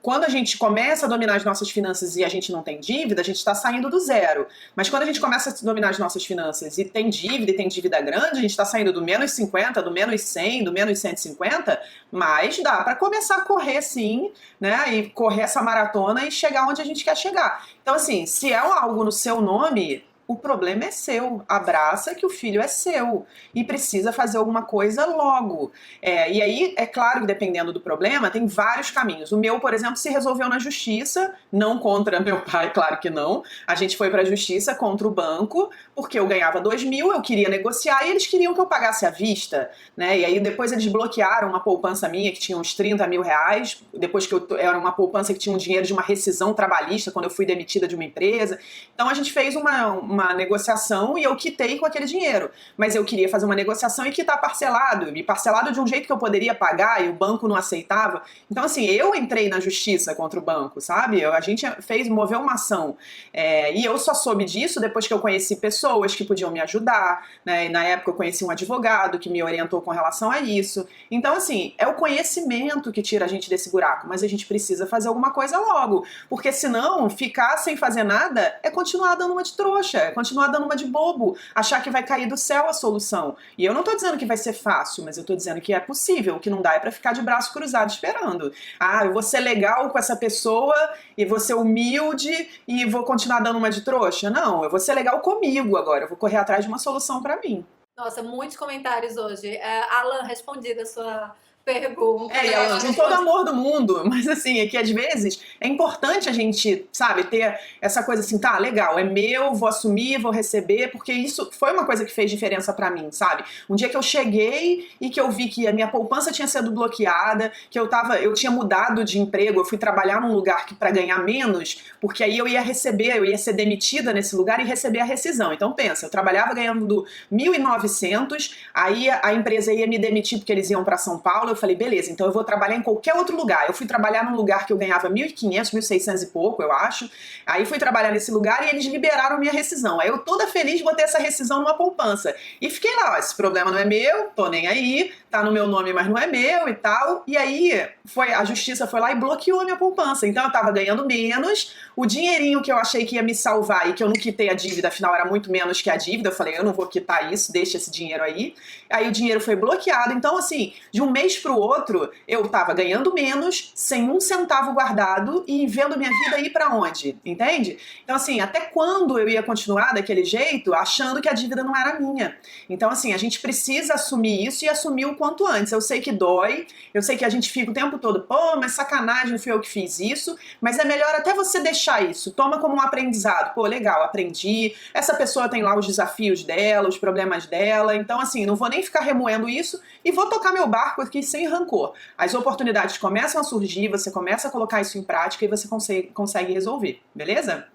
quando a gente começa a dominar as nossas finanças e a gente não tem dívida, a gente está saindo do zero. Mas quando a gente começa a dominar as nossas finanças e tem dívida grande, a gente está saindo do menos 50, do menos 100, do menos 150, mas dá para começar a correr sim, né? E correr essa maratona e chegar onde a gente quer chegar. Então, assim, se é algo no seu nome, o problema é seu. Abraça que o filho é seu e precisa fazer alguma coisa logo. E aí, é claro que dependendo do problema, tem vários caminhos. O meu, por exemplo, se resolveu na justiça, não contra meu pai, claro que não. A gente foi pra justiça contra o banco, porque eu ganhava 2 mil, eu queria negociar e eles queriam que eu pagasse à vista, né? E aí depois eles bloquearam uma poupança minha que tinha uns 30 mil reais, depois que era uma poupança que tinha um dinheiro de uma rescisão trabalhista quando eu fui demitida de uma empresa. Então a gente fez uma negociação e eu quitei com aquele dinheiro. Mas eu queria fazer uma negociação e quitar parcelado. E parcelado de um jeito que eu poderia pagar e o banco não aceitava. Então, assim, eu entrei na justiça contra o banco, sabe? A gente moveu uma ação. E eu só soube disso depois que eu conheci pessoas que podiam me ajudar, né? E na época eu conheci um advogado que me orientou com relação a isso. Então, assim, é o conhecimento que tira a gente desse buraco. Mas a gente precisa fazer alguma coisa logo. Porque senão, ficar sem fazer nada é continuar dando uma de trouxa. Continuar dando uma de bobo, achar que vai cair do céu a solução. E eu não tô dizendo que vai ser fácil, mas eu tô dizendo que é possível. O que não dá é pra ficar de braço cruzado esperando. Ah, eu vou ser legal com essa pessoa e vou ser humilde e vou continuar dando uma de trouxa? Não, eu vou ser legal comigo agora. Eu vou correr atrás de uma solução pra mim. Nossa, muitos comentários hoje. Alan, respondida a sua pergunta. Alan, com todo amor do mundo, mas assim, é que às vezes é importante a gente, sabe, ter essa coisa assim, tá, legal, é meu, vou assumir, vou receber, porque isso foi uma coisa que fez diferença pra mim, sabe? Um dia que eu cheguei e que eu vi que a minha poupança tinha sido bloqueada, que eu tinha mudado de emprego, eu fui trabalhar num lugar que para ganhar menos, porque aí eu ia ser demitida nesse lugar e receber a rescisão. Então pensa, eu trabalhava ganhando 1.900, aí a empresa ia me demitir porque eles iam pra São Paulo. Eu falei, beleza, então eu vou trabalhar em qualquer outro lugar. Eu fui trabalhar num lugar que eu ganhava 1.500, 1.600 e pouco, eu acho. Aí fui trabalhar nesse lugar e eles liberaram minha rescisão. Aí eu toda feliz botei essa rescisão numa poupança. E fiquei lá, ó, esse problema não é meu, tô nem aí, tá no meu nome, mas não é meu e tal. E aí a justiça foi lá e bloqueou a minha poupança. Então eu tava ganhando menos, o dinheirinho que eu achei que ia me salvar e que eu não quitei a dívida, afinal era muito menos que a dívida. Eu falei, eu não vou quitar isso, deixa esse dinheiro aí. Aí o dinheiro foi bloqueado. Então, assim, de um mês pro outro, eu tava ganhando menos, sem um centavo guardado e vendo minha vida ir pra onde, entende? Então, assim, até quando eu ia continuar daquele jeito, achando que a dívida não era minha? Então, assim, a gente precisa assumir isso e assumir o quanto antes. Eu sei que dói, eu sei que a gente fica o tempo todo, pô, mas sacanagem, fui eu que fiz isso, mas é melhor até você deixar isso, toma como um aprendizado. Pô, legal, aprendi, essa pessoa tem lá os desafios dela, os problemas dela, então, assim, não vou nem ficar remoendo isso e vou tocar meu barco aqui sem rancor. As oportunidades começam a surgir, você começa a colocar isso em prática e você consegue resolver, beleza?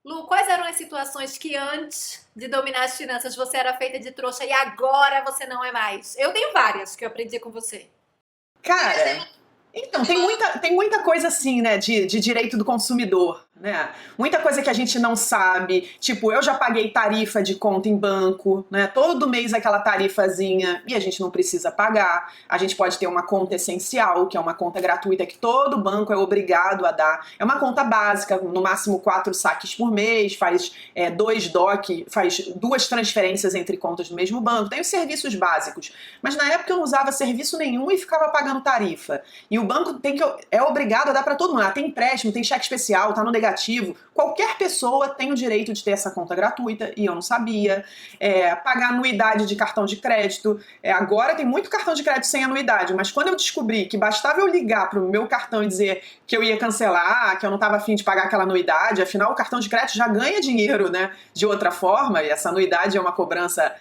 Lu, quais eram as situações que antes de dominar as finanças você era feita de trouxa e agora você não é mais? Eu tenho várias que eu aprendi com você. Cara, então, tem muita coisa assim, né, de direito do consumidor, né? Muita coisa que a gente não sabe. Tipo, eu já paguei tarifa de conta em banco, né? Todo mês aquela tarifazinha e a gente não precisa pagar. A gente pode ter uma conta essencial, que é uma conta gratuita que todo banco é obrigado a dar. É uma conta básica, no máximo 4 saques por mês, faz 2 DOC, faz 2 transferências entre contas do mesmo banco. Tem os serviços básicos. Mas na época eu não usava serviço nenhum e ficava pagando tarifa. E o banco é obrigado a dar para todo mundo. Tem empréstimo, tem cheque especial, tá no negativo. negativo. Qualquer pessoa tem o direito de ter essa conta gratuita, e eu não sabia. Pagar anuidade de cartão de crédito. Agora tem muito cartão de crédito sem anuidade, mas quando eu descobri que bastava eu ligar pro meu cartão e dizer que eu ia cancelar, que eu não estava afim de pagar aquela anuidade, afinal o cartão de crédito já ganha dinheiro, né, de outra forma, e essa anuidade é uma cobrança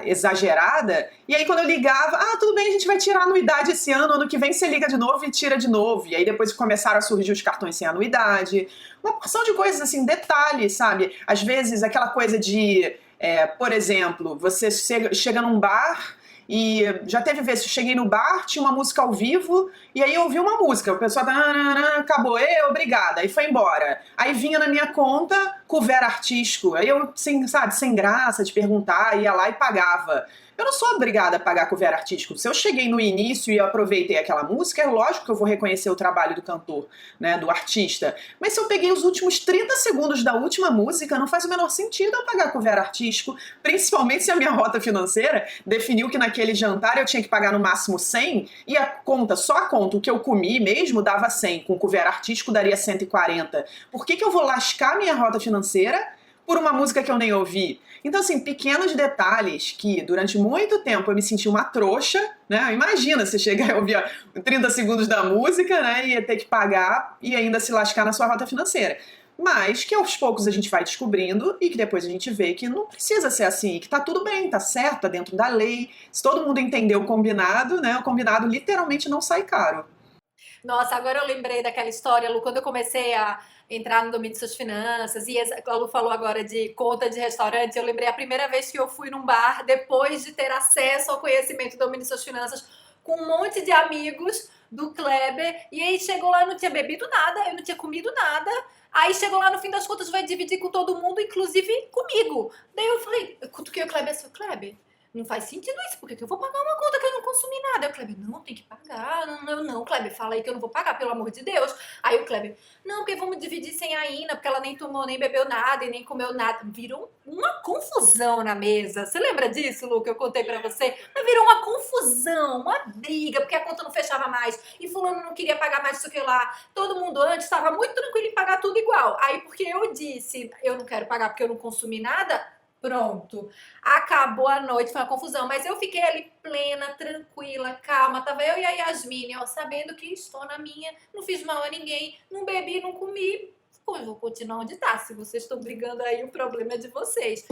exagerada. E aí quando eu ligava, tudo bem, a gente vai tirar a anuidade esse ano que vem você liga de novo e tira de novo. E aí depois começaram a surgir os cartões sem anuidade, uma porção de coisas assim, detalhes, sabe? Às vezes aquela coisa de, por exemplo, você chega num bar e já teve vezes, eu cheguei no bar, tinha uma música ao vivo, e aí eu ouvi uma música, o pessoal acabou, obrigada, aí foi embora. Aí vinha na minha conta couvert artístico, aí eu, sem graça de perguntar, ia lá e pagava. Eu não sou obrigada a pagar couvert artístico. Se eu cheguei no início e eu aproveitei aquela música, é lógico que eu vou reconhecer o trabalho do cantor, né, do artista. Mas se eu peguei os últimos 30 segundos da última música, não faz o menor sentido eu pagar couvert artístico, principalmente se a minha rota financeira definiu que naquele jantar eu tinha que pagar no máximo 100 e a conta, só a conta, o que eu comi mesmo dava 100, com couvert artístico daria 140. Por que eu vou lascar minha rota financeira por uma música que eu nem ouvi? Então, assim, pequenos detalhes que durante muito tempo eu me senti uma trouxa, né? Imagina você chegar e ouvir 30 segundos da música, né? E ia ter que pagar e ainda se lascar na sua rota financeira. Mas que aos poucos a gente vai descobrindo e que depois a gente vê que não precisa ser assim, que tá tudo bem, tá certo, tá dentro da lei. Se todo mundo entender o combinado, né? O combinado literalmente não sai caro. Nossa, agora eu lembrei daquela história, Lu, quando eu comecei a entrar no domínio de suas finanças, e a Lu falou agora de conta de restaurante, eu lembrei a primeira vez que eu fui num bar, depois de ter acesso ao conhecimento do domínio de suas finanças, com um monte de amigos do Kleber, e aí chegou lá, eu não tinha bebido nada, eu não tinha comido nada, aí chegou lá, no fim das contas, vai dividir com todo mundo, inclusive comigo. Daí eu falei, eu cutuquei o Kleber, assim, Kleber, não faz sentido isso, por que eu vou pagar uma conta que eu não consumi nada? Aí o Kleber, não, tem que pagar, não, Kleber, fala aí que eu não vou pagar, pelo amor de Deus. Aí o Kleber, não, porque vamos dividir sem a Ina, porque ela nem tomou, nem bebeu nada e nem comeu nada. Virou uma confusão na mesa. Você lembra disso, Lu, que eu contei pra você? Mas virou uma confusão, uma briga, porque a conta não fechava mais, e fulano não queria pagar mais isso que lá. Todo mundo antes estava muito tranquilo em pagar tudo igual. Aí porque eu disse, eu não quero pagar porque eu não consumi nada, pronto, acabou a noite, foi uma confusão, mas eu fiquei ali plena, tranquila, calma, tava eu e a Yasmine, ó, sabendo que estou na minha, não fiz mal a ninguém, não bebi, não comi, eu vou continuar onde tá, se vocês estão brigando aí, o problema é de vocês.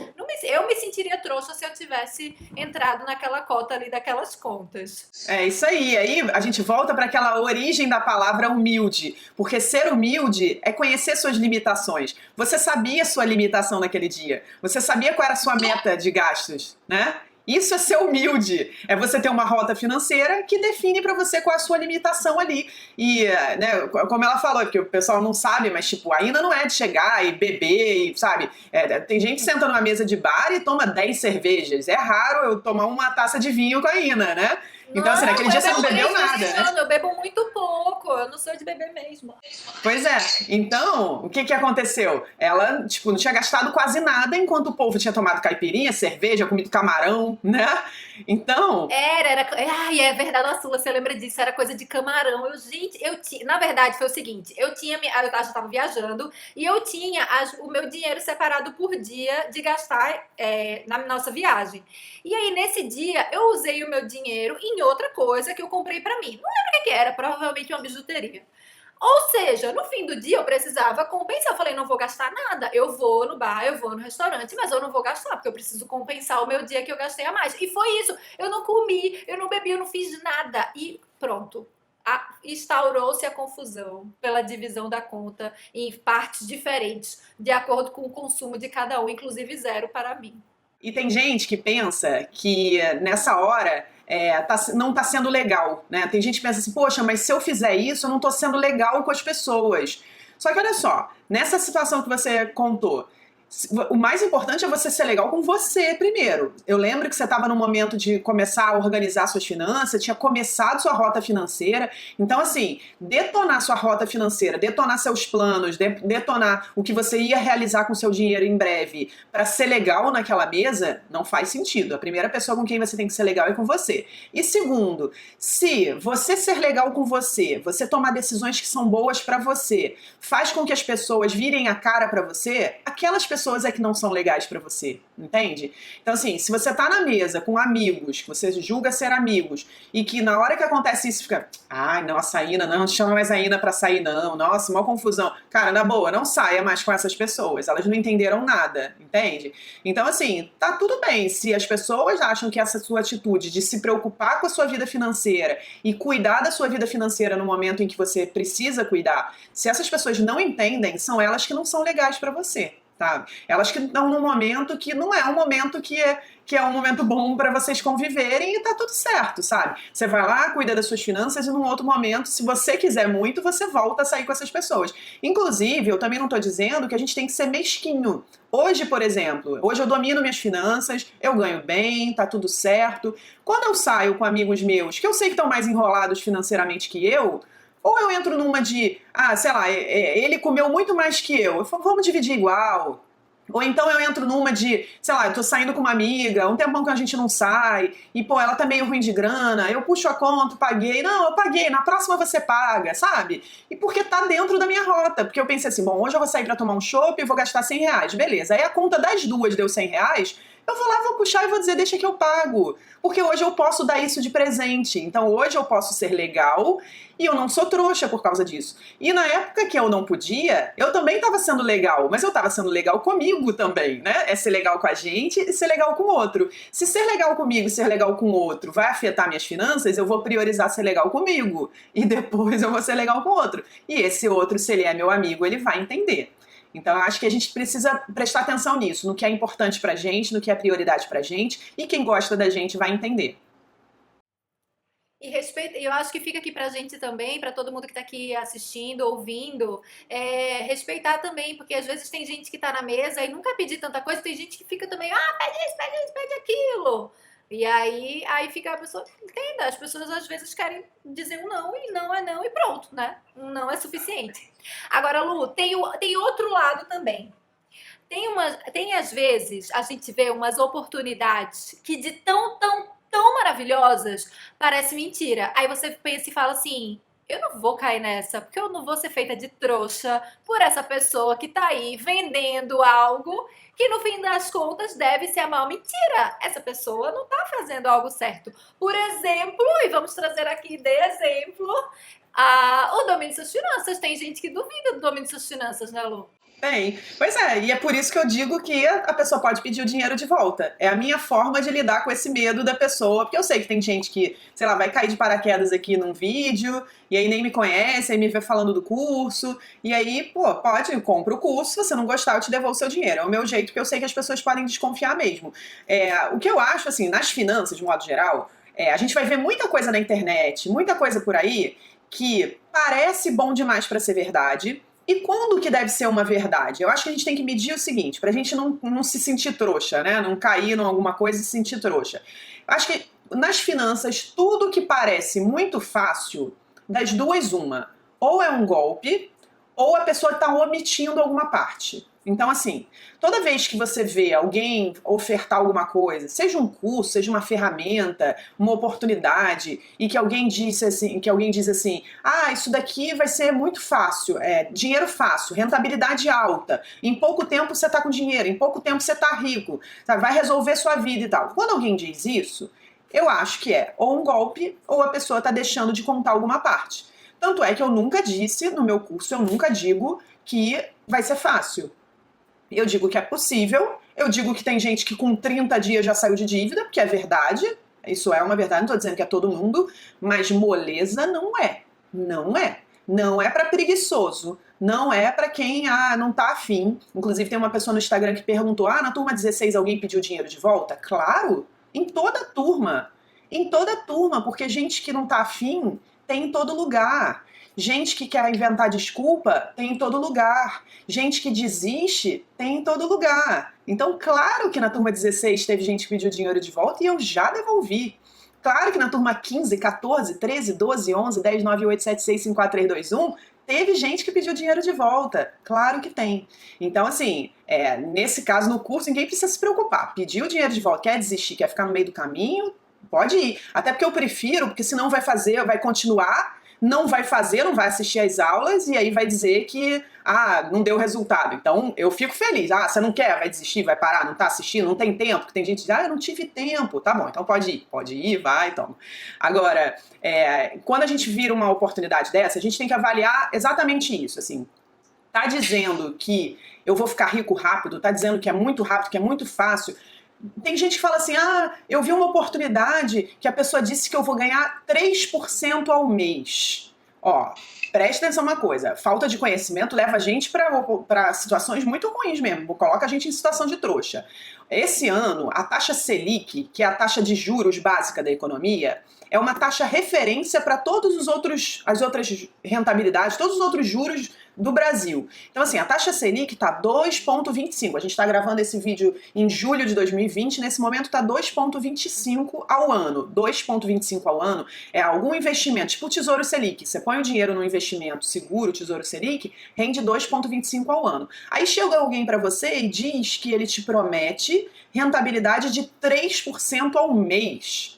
Eu me sentiria trouxa se eu tivesse entrado naquela cota ali daquelas contas. É isso aí, aí a gente volta para aquela origem da palavra humilde, porque ser humilde é conhecer suas limitações. Você sabia sua limitação naquele dia, você sabia qual era a sua meta de gastos, né? Isso é ser humilde, é você ter uma rota financeira que define pra você qual é a sua limitação ali. E, né, como ela falou, porque o pessoal não sabe, mas tipo, ainda não é de chegar e beber, e, sabe? Tem gente que senta numa mesa de bar e toma 10 cervejas. É raro eu tomar uma taça de vinho com a Ina, né? Então, assim, naquele dia você não bebeu nada, né? Eu bebo muito pouco, eu não sou de beber mesmo. Pois é. Então, o que aconteceu? Ela, tipo, não tinha gastado quase nada, enquanto o povo tinha tomado caipirinha, cerveja, comido camarão, né? Então... Ai, é verdade, nossa, você lembra disso, era coisa de camarão. Na verdade, foi o seguinte, eu já estava viajando, e eu tinha o meu dinheiro separado por dia de gastar na nossa viagem. E aí, nesse dia, eu usei o meu dinheiro em outra coisa que eu comprei pra mim. Não lembro o que era, provavelmente uma bijuteria. Ou seja, no fim do dia eu precisava compensar. Eu falei, não vou gastar nada. Eu vou no bar, eu vou no restaurante, mas eu não vou gastar, porque eu preciso compensar o meu dia que eu gastei a mais. E foi isso. Eu não comi, eu não bebi, eu não fiz nada. E pronto. Instaurou-se a confusão pela divisão da conta em partes diferentes, de acordo com o consumo de cada um, inclusive 0 para mim. E tem gente que pensa que nessa hora não tá sendo legal, né? Tem gente que pensa assim, poxa, mas se eu fizer isso, eu não tô sendo legal com as pessoas. Só que olha só, nessa situação que você contou, O mais importante é você ser legal com você primeiro. Eu lembro que você estava no momento de começar a organizar suas finanças, tinha começado sua rota financeira. Então, assim, detonar sua rota financeira, detonar seus planos, detonar o que você ia realizar com seu dinheiro em breve para ser legal naquela mesa, não faz sentido. A primeira pessoa com quem você tem que ser legal é com você. E segundo, se você ser legal com você, você tomar decisões que são boas para você, faz com que as pessoas virem a cara para você, aquelas pessoas é que não são legais pra você, entende? Então, assim, se você tá na mesa com amigos, que você julga ser amigos, e que na hora que acontece isso fica, ai, nossa, a Ina, não chama mais a Ina pra sair, não, nossa, mó confusão. Cara, na boa, não saia mais com essas pessoas, elas não entenderam nada, entende? Então, assim, tá tudo bem, se as pessoas acham que essa sua atitude de se preocupar com a sua vida financeira e cuidar da sua vida financeira no momento em que você precisa cuidar, se essas pessoas não entendem, são elas que não são legais pra você. Tá? Elas que estão num momento que não é um momento que é um momento bom para vocês conviverem e tá tudo certo, sabe? Você vai lá, cuida das suas finanças e num outro momento, se você quiser muito, você volta a sair com essas pessoas. Inclusive, eu também não tô dizendo que a gente tem que ser mesquinho. Hoje, por exemplo, hoje eu domino minhas finanças, eu ganho bem, tá tudo certo. Quando eu saio com amigos meus, que eu sei que estão mais enrolados financeiramente que eu, ou eu entro numa de, sei lá, ele comeu muito mais que eu falo, vamos dividir igual. Ou então eu entro numa de, sei lá, eu tô saindo com uma amiga, um tempão que a gente não sai, e pô, ela tá meio ruim de grana, eu puxo a conta, paguei, não, eu paguei, na próxima você paga, sabe? E porque tá dentro da minha rota, porque eu pensei assim, bom, hoje eu vou sair pra tomar um chopp e vou gastar R$100, beleza. Aí a conta das duas deu R$100, eu vou lá, vou puxar e vou dizer, deixa que eu pago. Porque hoje eu posso dar isso de presente. Então hoje eu posso ser legal e eu não sou trouxa por causa disso. E na época que eu não podia, eu também estava sendo legal, mas eu estava sendo legal comigo também, né? É ser legal com a gente e ser legal com o outro. Se ser legal comigo e ser legal com o outro vai afetar minhas finanças, eu vou priorizar ser legal comigo. E depois eu vou ser legal com o outro. E esse outro, se ele é meu amigo, ele vai entender. Então, eu acho que a gente precisa prestar atenção nisso, no que é importante pra gente, no que é prioridade pra gente, e quem gosta da gente vai entender. E eu acho que fica aqui pra gente também, pra todo mundo que tá aqui assistindo, ouvindo, respeitar também, porque às vezes tem gente que tá na mesa e nunca pedir tanta coisa, tem gente que fica também, pede isso, pede aquilo. E aí fica a pessoa, entenda, as pessoas às vezes querem dizer um não e não é não e pronto, né? Um não é suficiente. Agora, Lu, tem outro lado também. Tem às vezes, a gente vê umas oportunidades que de tão maravilhosas, parece mentira. Aí você pensa e fala assim, eu não vou cair nessa, porque eu não vou ser feita de trouxa por essa pessoa que tá aí vendendo algo que no fim das contas deve ser a maior mentira. Essa pessoa não tá fazendo algo certo. Por exemplo, e vamos trazer aqui de exemplo, o domínio de suas finanças. Tem gente que duvida do domínio de suas finanças, né, Lu? Tem. Pois é, e é por isso que eu digo que a pessoa pode pedir o dinheiro de volta. É a minha forma de lidar com esse medo da pessoa, porque eu sei que tem gente que, sei lá, vai cair de paraquedas aqui num vídeo, e aí nem me conhece, aí me vê falando do curso, e aí, pô, compra o curso, se você não gostar, eu te devolvo o seu dinheiro. É o meu jeito, porque eu sei que as pessoas podem desconfiar mesmo. O que eu acho, assim, nas finanças, de modo geral, a gente vai ver muita coisa na internet, muita coisa por aí, que parece bom demais pra ser verdade. E quando que deve ser uma verdade? Eu acho que a gente tem que medir o seguinte, pra gente não se sentir trouxa, né? Não cair em alguma coisa e se sentir trouxa. Eu acho que nas finanças, tudo que parece muito fácil, das duas, uma. Ou é um golpe, ou a pessoa está omitindo alguma parte. Então, assim, toda vez que você vê alguém ofertar alguma coisa, seja um curso, seja uma ferramenta, uma oportunidade, e que alguém diz assim, isso daqui vai ser muito fácil, dinheiro fácil, rentabilidade alta, em pouco tempo você tá com dinheiro, em pouco tempo você tá rico, sabe? Vai resolver sua vida e tal. Quando alguém diz isso, eu acho que é ou um golpe, ou a pessoa tá deixando de contar alguma parte. Tanto é que eu nunca disse, no meu curso, eu nunca digo que vai ser fácil. Eu digo que é possível, eu digo que tem gente que com 30 dias já saiu de dívida, porque é verdade, isso é uma verdade, não estou dizendo que é todo mundo, mas moleza não é. Não é. Não é para preguiçoso, não é para quem não tá afim. Inclusive tem uma pessoa no Instagram que perguntou, na turma 16 alguém pediu dinheiro de volta? Claro, em toda turma, porque gente que não tá afim tem em todo lugar. Gente que quer inventar desculpa tem em todo lugar. Gente que desiste tem em todo lugar. Então, claro que na turma 16 teve gente que pediu dinheiro de volta e eu já devolvi. Claro que na turma 15, 14, 13, 12, 11, 10, 9, 8, 7, 6, 5, 4, 3, 2, 1, teve gente que pediu dinheiro de volta. Claro que tem. Então, assim, nesse caso, no curso, ninguém precisa se preocupar. Pediu dinheiro de volta, quer desistir, quer ficar no meio do caminho, pode ir. Até porque eu prefiro, porque senão vai fazer, vai continuar, não vai fazer, não vai assistir às aulas e aí vai dizer que, não deu resultado. Então, eu fico feliz. Você não quer, vai desistir, vai parar, não tá assistindo, não tem tempo, porque tem gente que diz, eu não tive tempo. Tá bom, então pode ir, vai, toma. Agora, quando a gente vira uma oportunidade dessa, a gente tem que avaliar exatamente isso, assim. Tá dizendo que eu vou ficar rico rápido, tá dizendo que é muito rápido, que é muito fácil. Tem gente que fala assim, eu vi uma oportunidade que a pessoa disse que eu vou ganhar 3% ao mês. Ó, preste atenção uma coisa, falta de conhecimento leva a gente para situações muito ruins mesmo, coloca a gente em situação de trouxa. Esse ano, a taxa Selic, que é a taxa de juros básica da economia, é uma taxa referência para todos as outras rentabilidades, todos os outros juros do Brasil. Então, assim, a taxa Selic está 2,25. A gente está gravando esse vídeo em julho de 2020, nesse momento está 2,25 ao ano. 2,25 ao ano é algum investimento, tipo o Tesouro Selic. Você põe o dinheiro no investimento seguro, o Tesouro Selic, rende 2,25 ao ano. Aí chega alguém para você e diz que ele te promete rentabilidade de 3% ao mês.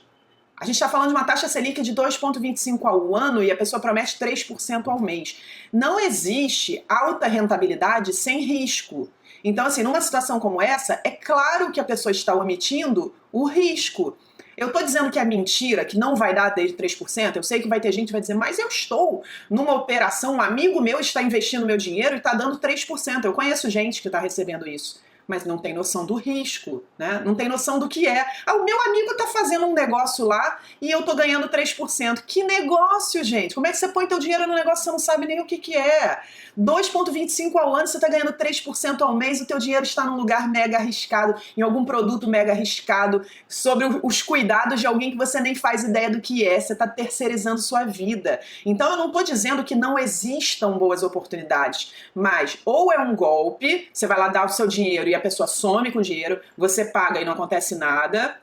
A gente está falando de uma taxa Selic de 2,25 ao ano e a pessoa promete 3% ao mês. Não existe alta rentabilidade sem risco. Então, assim, numa situação como essa, é claro que a pessoa está omitindo o risco. Eu estou dizendo que é mentira, que não vai dar desde 3%, eu sei que vai ter gente que vai dizer, mas eu estou numa operação, um amigo meu está investindo meu dinheiro e está dando 3%. Eu conheço gente que está recebendo isso. Mas não tem noção do risco, né? Não tem noção do que é. O meu amigo tá fazendo um negócio lá e eu tô ganhando 3%. Que negócio, gente? Como é que você põe teu dinheiro no negócio e você não sabe nem o que é? 2,25 ao ano, você tá ganhando 3% ao mês, o teu dinheiro está num lugar mega arriscado, em algum produto mega arriscado, sobre os cuidados de alguém que você nem faz ideia do que é. Você tá terceirizando sua vida. Então eu não tô dizendo que não existam boas oportunidades, mas ou é um golpe, você vai lá dar o seu dinheiro e a pessoa some com o dinheiro, você paga e não acontece nada,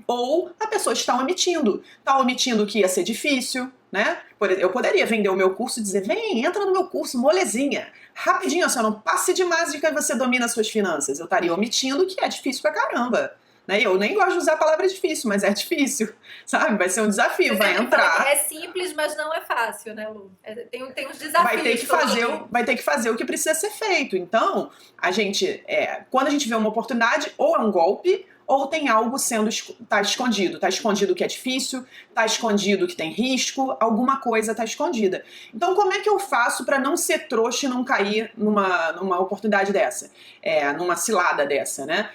ou a pessoa está omitindo. Está omitindo que ia ser difícil, né? Eu poderia vender o meu curso e dizer, vem, entra no meu curso, molezinha, rapidinho, só não passe de mágica e você domina as suas finanças. Eu estaria omitindo que é difícil pra caramba. Né? Eu nem gosto de usar a palavra difícil, mas é difícil, sabe? Vai ser um desafio, vai entrar. É simples, mas não é fácil, né, Lu? Tem uns desafios. Vai ter que fazer o que precisa ser feito. Então, a gente, quando a gente vê uma oportunidade, ou é um golpe, ou tem algo tá escondido. Tá escondido que é difícil, tá escondido que tem risco, alguma coisa tá escondida. Então, como é que eu faço para não ser trouxa e não cair numa oportunidade dessa? Numa cilada dessa, né?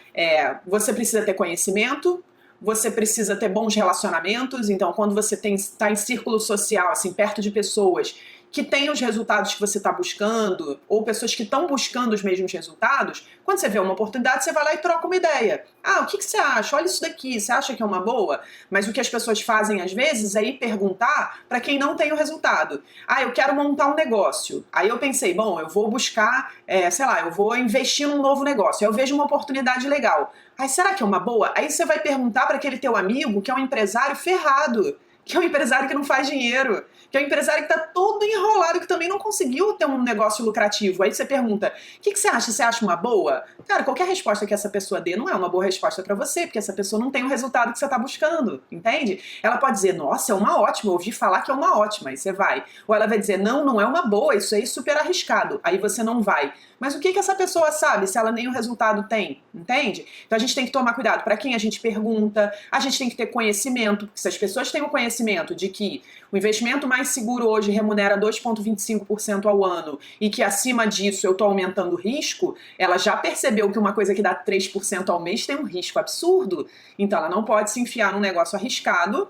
Você precisa ter conhecimento, você precisa ter bons relacionamentos. Então, quando você tá em círculo social, assim, perto de pessoas que têm os resultados que você está buscando, ou pessoas que estão buscando os mesmos resultados, quando você vê uma oportunidade, você vai lá e troca uma ideia. O que você acha? Olha isso daqui, você acha que é uma boa? Mas o que as pessoas fazem às vezes é ir perguntar para quem não tem o resultado. Eu quero montar um negócio. Aí eu pensei, bom, eu vou buscar, eu vou investir num novo negócio. Aí eu vejo uma oportunidade legal. Será que é uma boa? Aí você vai perguntar para aquele teu amigo que é um empresário ferrado, que é um empresário que não faz dinheiro, que é um empresário que está todo enrolado, que também não conseguiu ter um negócio lucrativo. Aí você pergunta, o que você acha? Você acha uma boa? Cara, qualquer resposta que essa pessoa dê não é uma boa resposta para você, porque essa pessoa não tem o resultado que você está buscando, entende? Ela pode dizer, nossa, é uma ótima, eu ouvi falar que é uma ótima, aí você vai. Ou ela vai dizer, não é uma boa, isso aí é super arriscado, aí você não vai. Mas o que essa pessoa sabe se ela nem o resultado tem, entende? Então a gente tem que tomar cuidado para quem a gente pergunta, a gente tem que ter conhecimento, porque se as pessoas têm o conhecimento de que o investimento mais seguro hoje remunera 2,25% ao ano e que acima disso eu estou aumentando o risco, ela já percebeu que uma coisa que dá 3% ao mês tem um risco absurdo, então ela não pode se enfiar num negócio arriscado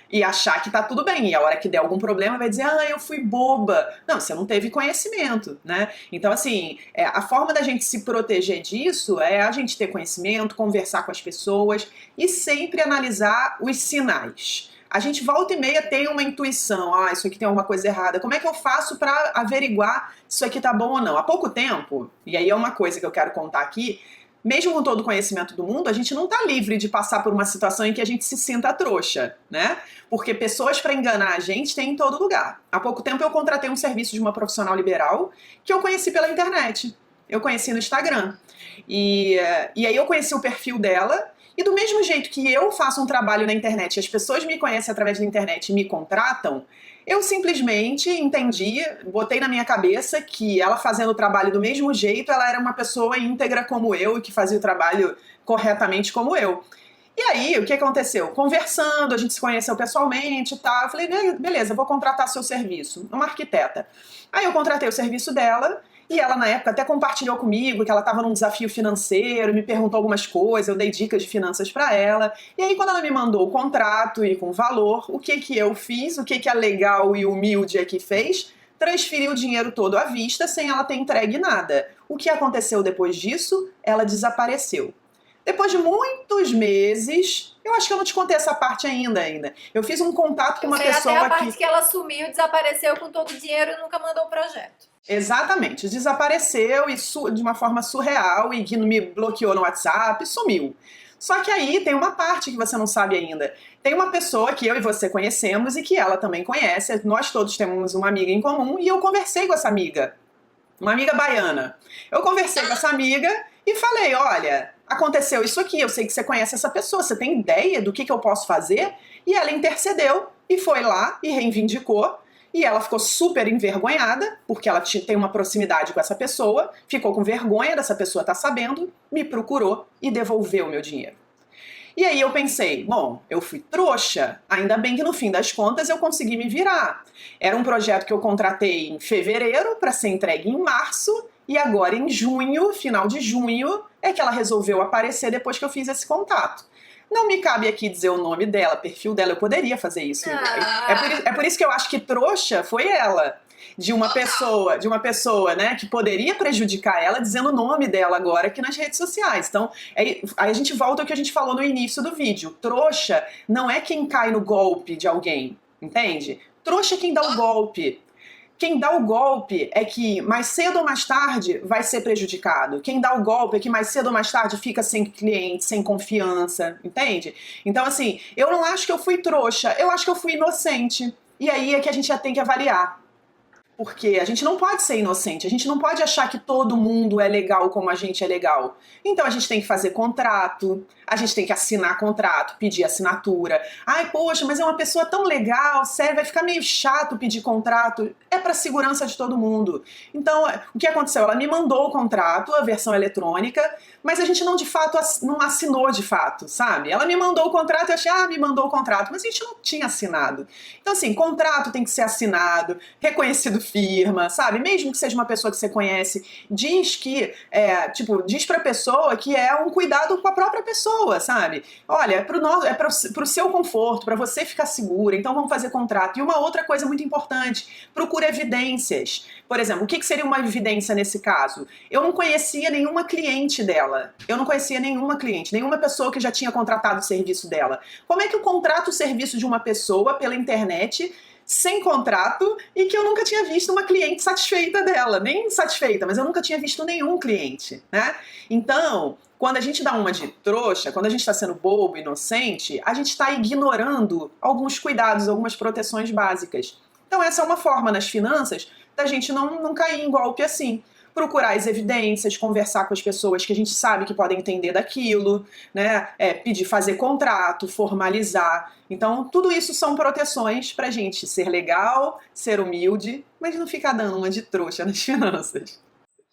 e achar que tá tudo bem. E a hora que der algum problema vai dizer, eu fui boba. Não, você não teve conhecimento, né? Então, assim, a forma da gente se proteger disso é a gente ter conhecimento, conversar com as pessoas e sempre analisar os sinais. a gente volta e meia tem uma intuição, isso aqui tem alguma coisa errada. Como é que eu faço para averiguar se isso aqui tá bom ou não? Há pouco tempo, e aí é uma coisa que eu quero contar aqui, mesmo com todo o conhecimento do mundo, a gente não tá livre de passar por uma situação em que a gente se sinta trouxa, né? Porque pessoas para enganar a gente tem em todo lugar. Há pouco tempo eu contratei um serviço de uma profissional liberal que eu conheci pela internet. Eu conheci no Instagram. E aí eu conheci o perfil dela, e do mesmo jeito que eu faço um trabalho na internet e as pessoas me conhecem através da internet e me contratam, eu simplesmente entendi, botei na minha cabeça que ela fazendo o trabalho do mesmo jeito, ela era uma pessoa íntegra como eu e que fazia o trabalho corretamente como eu. E aí, o que aconteceu? Conversando, a gente se conheceu pessoalmente e tal. Eu falei, beleza, vou contratar seu serviço. Uma arquiteta. Aí eu contratei o serviço dela e ela, na época, até compartilhou comigo que ela estava num desafio financeiro, me perguntou algumas coisas, eu dei dicas de finanças para ela. E aí, quando ela me mandou o contrato e com valor, o que eu fiz, o que a legal e humilde aqui fez? Transferi o dinheiro todo à vista sem ela ter entregue nada. O que aconteceu depois disso? Ela desapareceu. Depois de muitos meses, eu acho que eu não te contei essa parte ainda. Eu fiz um contato com uma pessoa até a parte que ela sumiu, desapareceu com todo o dinheiro e nunca mandou o projeto. Exatamente, desapareceu e de uma forma surreal e que me bloqueou no WhatsApp e sumiu. Só que aí tem uma parte que você não sabe ainda. Tem uma pessoa que eu e você conhecemos e que ela também conhece, nós todos temos uma amiga em comum e eu conversei com essa amiga, uma amiga baiana. Eu conversei com essa amiga e falei, olha, aconteceu isso aqui, eu sei que você conhece essa pessoa, você tem ideia do que eu posso fazer? E ela intercedeu e foi lá e reivindicou. E ela ficou super envergonhada, porque ela tem uma proximidade com essa pessoa, ficou com vergonha dessa pessoa estar sabendo, me procurou e devolveu o meu dinheiro. E aí eu pensei, bom, eu fui trouxa, ainda bem que no fim das contas eu consegui me virar. Era um projeto que eu contratei em fevereiro para ser entregue em março, e agora em junho, final de junho, é que ela resolveu aparecer depois que eu fiz esse contato. Não me cabe aqui dizer o nome dela, perfil dela, eu poderia fazer isso. É por isso que eu acho que trouxa foi ela. De uma pessoa, né, que poderia prejudicar ela dizendo o nome dela agora aqui nas redes sociais. Então, aí a gente volta ao que a gente falou no início do vídeo. Trouxa não é quem cai no golpe de alguém, entende? Trouxa é quem dá o golpe. Quem dá o golpe é que mais cedo ou mais tarde vai ser prejudicado. Quem dá o golpe é que mais cedo ou mais tarde fica sem cliente, sem confiança, entende? Então, assim, eu não acho que eu fui trouxa, eu acho que eu fui inocente. E aí é que a gente já tem que avaliar. Porque a gente não pode ser inocente, a gente não pode achar que todo mundo é legal como a gente é legal. Então a gente tem que fazer contrato, a gente tem que assinar contrato, pedir assinatura. Ai, poxa, mas é uma pessoa tão legal, sério, vai ficar meio chato pedir contrato. É para segurança de todo mundo. Então, o que aconteceu? Ela me mandou o contrato, a versão eletrônica, mas a gente não, de fato, não assinou de fato, sabe? Ela me mandou o contrato, eu achei, me mandou o contrato, mas a gente não tinha assinado. Então, assim, contrato tem que ser assinado, reconhecido firma, sabe? Mesmo que seja uma pessoa que você conhece, diz diz pra pessoa que é um cuidado com a própria pessoa, sabe? Olha, é pro seu conforto, pra você ficar segura, então vamos fazer contrato. E uma outra coisa muito importante, procura evidências. Por exemplo, o que seria uma evidência nesse caso? Eu não conhecia nenhuma cliente dela. Eu não conhecia nenhuma cliente, nenhuma pessoa que já tinha contratado o serviço dela. Como é que eu contrato o serviço de uma pessoa pela internet sem contrato e que eu nunca tinha visto uma cliente satisfeita dela? Nem satisfeita, mas eu nunca tinha visto nenhum cliente, né? Então, quando a gente dá uma de trouxa, quando a gente está sendo bobo, inocente, a gente está ignorando alguns cuidados, algumas proteções básicas. Então essa é uma forma nas finanças da gente não cair em golpe assim. Procurar as evidências, conversar com as pessoas que a gente sabe que podem entender daquilo, né? Pedir fazer contrato, formalizar. Então, tudo isso são proteções pra gente ser legal, ser humilde, mas não ficar dando uma de trouxa nas finanças.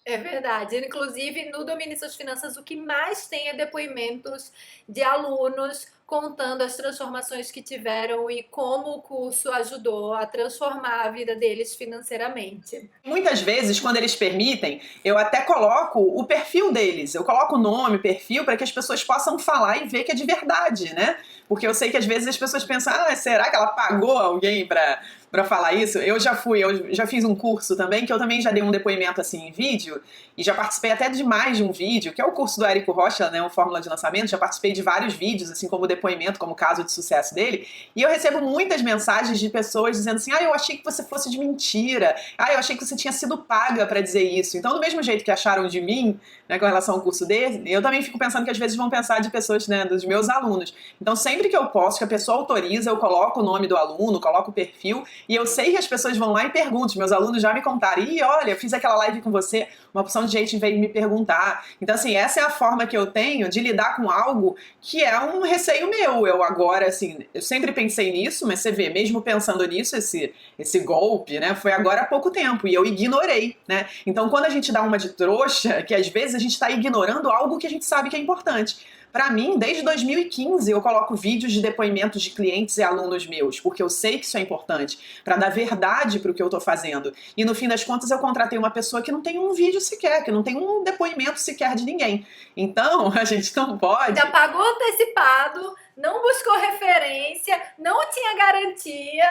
É verdade. Inclusive, no Domine Suas Finanças, o que mais tem é depoimentos de alunos contando as transformações que tiveram e como o curso ajudou a transformar a vida deles financeiramente. Muitas vezes, quando eles permitem, eu até coloco o perfil deles. Eu coloco o nome, perfil, para que as pessoas possam falar e ver que é de verdade, né? Porque eu sei que às vezes as pessoas pensam, será que ela pagou alguém para pra falar isso. Eu já fiz um curso também, que eu também já dei um depoimento assim em vídeo, e já participei até de mais de um vídeo, que é o curso do Érico Rocha, né, o Fórmula de Lançamento. Já participei de vários vídeos, assim como depoimento, como caso de sucesso dele, e eu recebo muitas mensagens de pessoas dizendo assim, eu achei que você fosse de mentira, eu achei que você tinha sido paga pra dizer isso. Então, do mesmo jeito que acharam de mim, né, com relação ao curso dele, eu também fico pensando que às vezes vão pensar de pessoas, né, dos meus alunos. Então, sempre que eu posso, que a pessoa autoriza, eu coloco o nome do aluno, coloco o perfil, e eu sei que as pessoas vão lá e perguntam. Meus alunos já me contaram, olha, eu fiz aquela live com você, uma opção de gente veio me perguntar. Então, assim, essa é a forma que eu tenho de lidar com algo que é um receio meu. Eu agora, assim, eu sempre pensei nisso, mas você vê, mesmo pensando nisso, esse golpe, né, foi agora há pouco tempo, e eu ignorei, né? Então, quando a gente dá uma de trouxa, que às vezes a gente tá ignorando algo que a gente sabe que é importante. Pra mim, desde 2015, eu coloco vídeos de depoimentos de clientes e alunos meus, porque eu sei que isso é importante, pra dar verdade pro que eu tô fazendo. E no fim das contas, eu contratei uma pessoa que não tem um vídeo sequer, que não tem um depoimento sequer de ninguém. Então, a gente não pode... Já pagou antecipado, não buscou referência, não tinha garantia.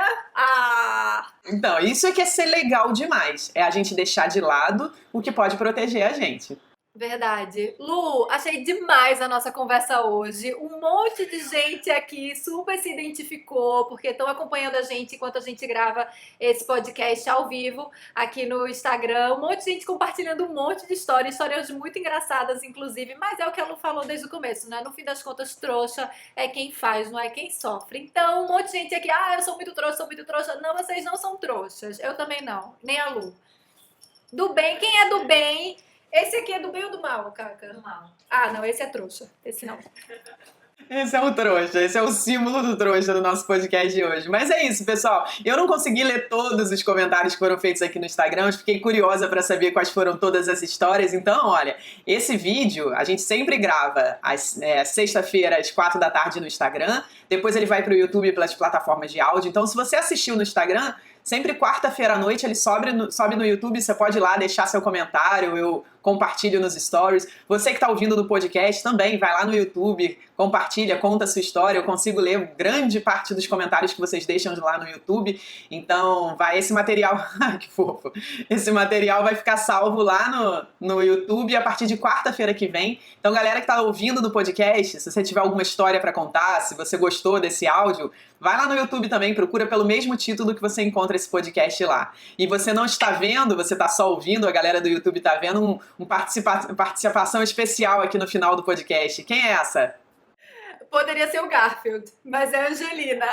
Então, isso é que é ser legal demais. É a gente deixar de lado o que pode proteger a gente. Verdade. Lu, achei demais a nossa conversa hoje. Um monte de gente aqui super se identificou, porque estão acompanhando a gente enquanto a gente grava esse podcast ao vivo aqui no Instagram. Um monte de gente compartilhando um monte de histórias muito engraçadas, inclusive, mas é o que a Lu falou desde o começo, né? No fim das contas, trouxa é quem faz, não é quem sofre. Então, um monte de gente aqui, eu sou muito trouxa, sou muito trouxa. Não, vocês não são trouxas. Eu também não, nem a Lu. Do bem, quem é do bem... Esse aqui é do bem ou do mal, Caca? Do mal. Não, esse é trouxa. Esse não. Esse é o trouxa, esse é o símbolo do trouxa do nosso podcast de hoje. Mas é isso, pessoal. Eu não consegui ler todos os comentários que foram feitos aqui no Instagram, eu fiquei curiosa para saber quais foram todas as histórias. Então, olha, esse vídeo a gente sempre grava sexta-feira às 4 da tarde no Instagram, depois ele vai pro YouTube pelas plataformas de áudio. Então, se você assistiu no Instagram, sempre quarta-feira à noite ele sobe no YouTube, você pode ir lá deixar seu comentário, eu compartilho nos stories. Você que está ouvindo no podcast também, vai lá no YouTube, compartilha, conta a sua história, eu consigo ler grande parte dos comentários que vocês deixam lá no YouTube. Então, esse material, que fofo, esse material vai ficar salvo lá no YouTube a partir de quarta-feira que vem. Então, galera que está ouvindo no podcast, se você tiver alguma história para contar, se você gostou desse áudio, vai lá no YouTube também, procura pelo mesmo título que você encontra esse podcast lá. E você não está vendo, você está só ouvindo, a galera do YouTube está vendo participação especial aqui no final do podcast. Quem é essa? Poderia ser o Garfield, mas é a Angelina.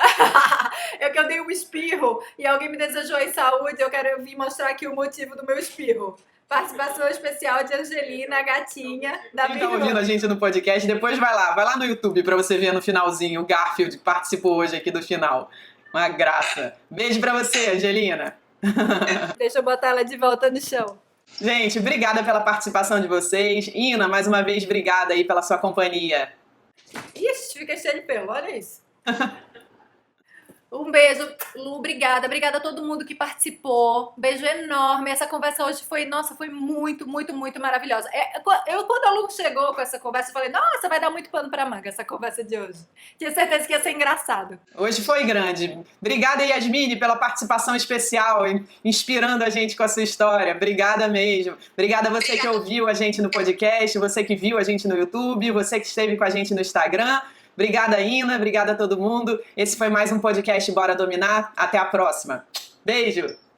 É que eu dei um espirro e alguém me desejou em saúde, eu quero vir mostrar aqui o motivo do meu espirro. Participação especial de Angelina, a gatinha da minha irmã. Quem tá ouvindo a gente no podcast, depois vai lá no YouTube pra você ver no finalzinho. O Garfield participou hoje aqui do final. Uma graça. Beijo pra você, Angelina. Deixa eu botar ela de volta no chão. Gente, obrigada pela participação de vocês. Ina, mais uma vez, obrigada aí pela sua companhia. Ixi, fica cheio de pelo, olha isso. Um beijo, Lu, obrigada. Obrigada a todo mundo que participou. Um beijo enorme. Essa conversa hoje foi muito, muito, muito maravilhosa. Quando a Lu chegou com essa conversa, eu falei, nossa, vai dar muito pano pra manga essa conversa de hoje. Tinha certeza que ia ser engraçado. Hoje foi grande. Obrigada, Yasmine, pela participação especial, inspirando a gente com a sua história. Obrigada mesmo. Obrigada a você que ouviu a gente no podcast, você que viu a gente no YouTube, você que esteve com a gente no Instagram. Obrigada, Ina. Obrigada a todo mundo. Esse foi mais um podcast Bora Dominar. Até a próxima. Beijo!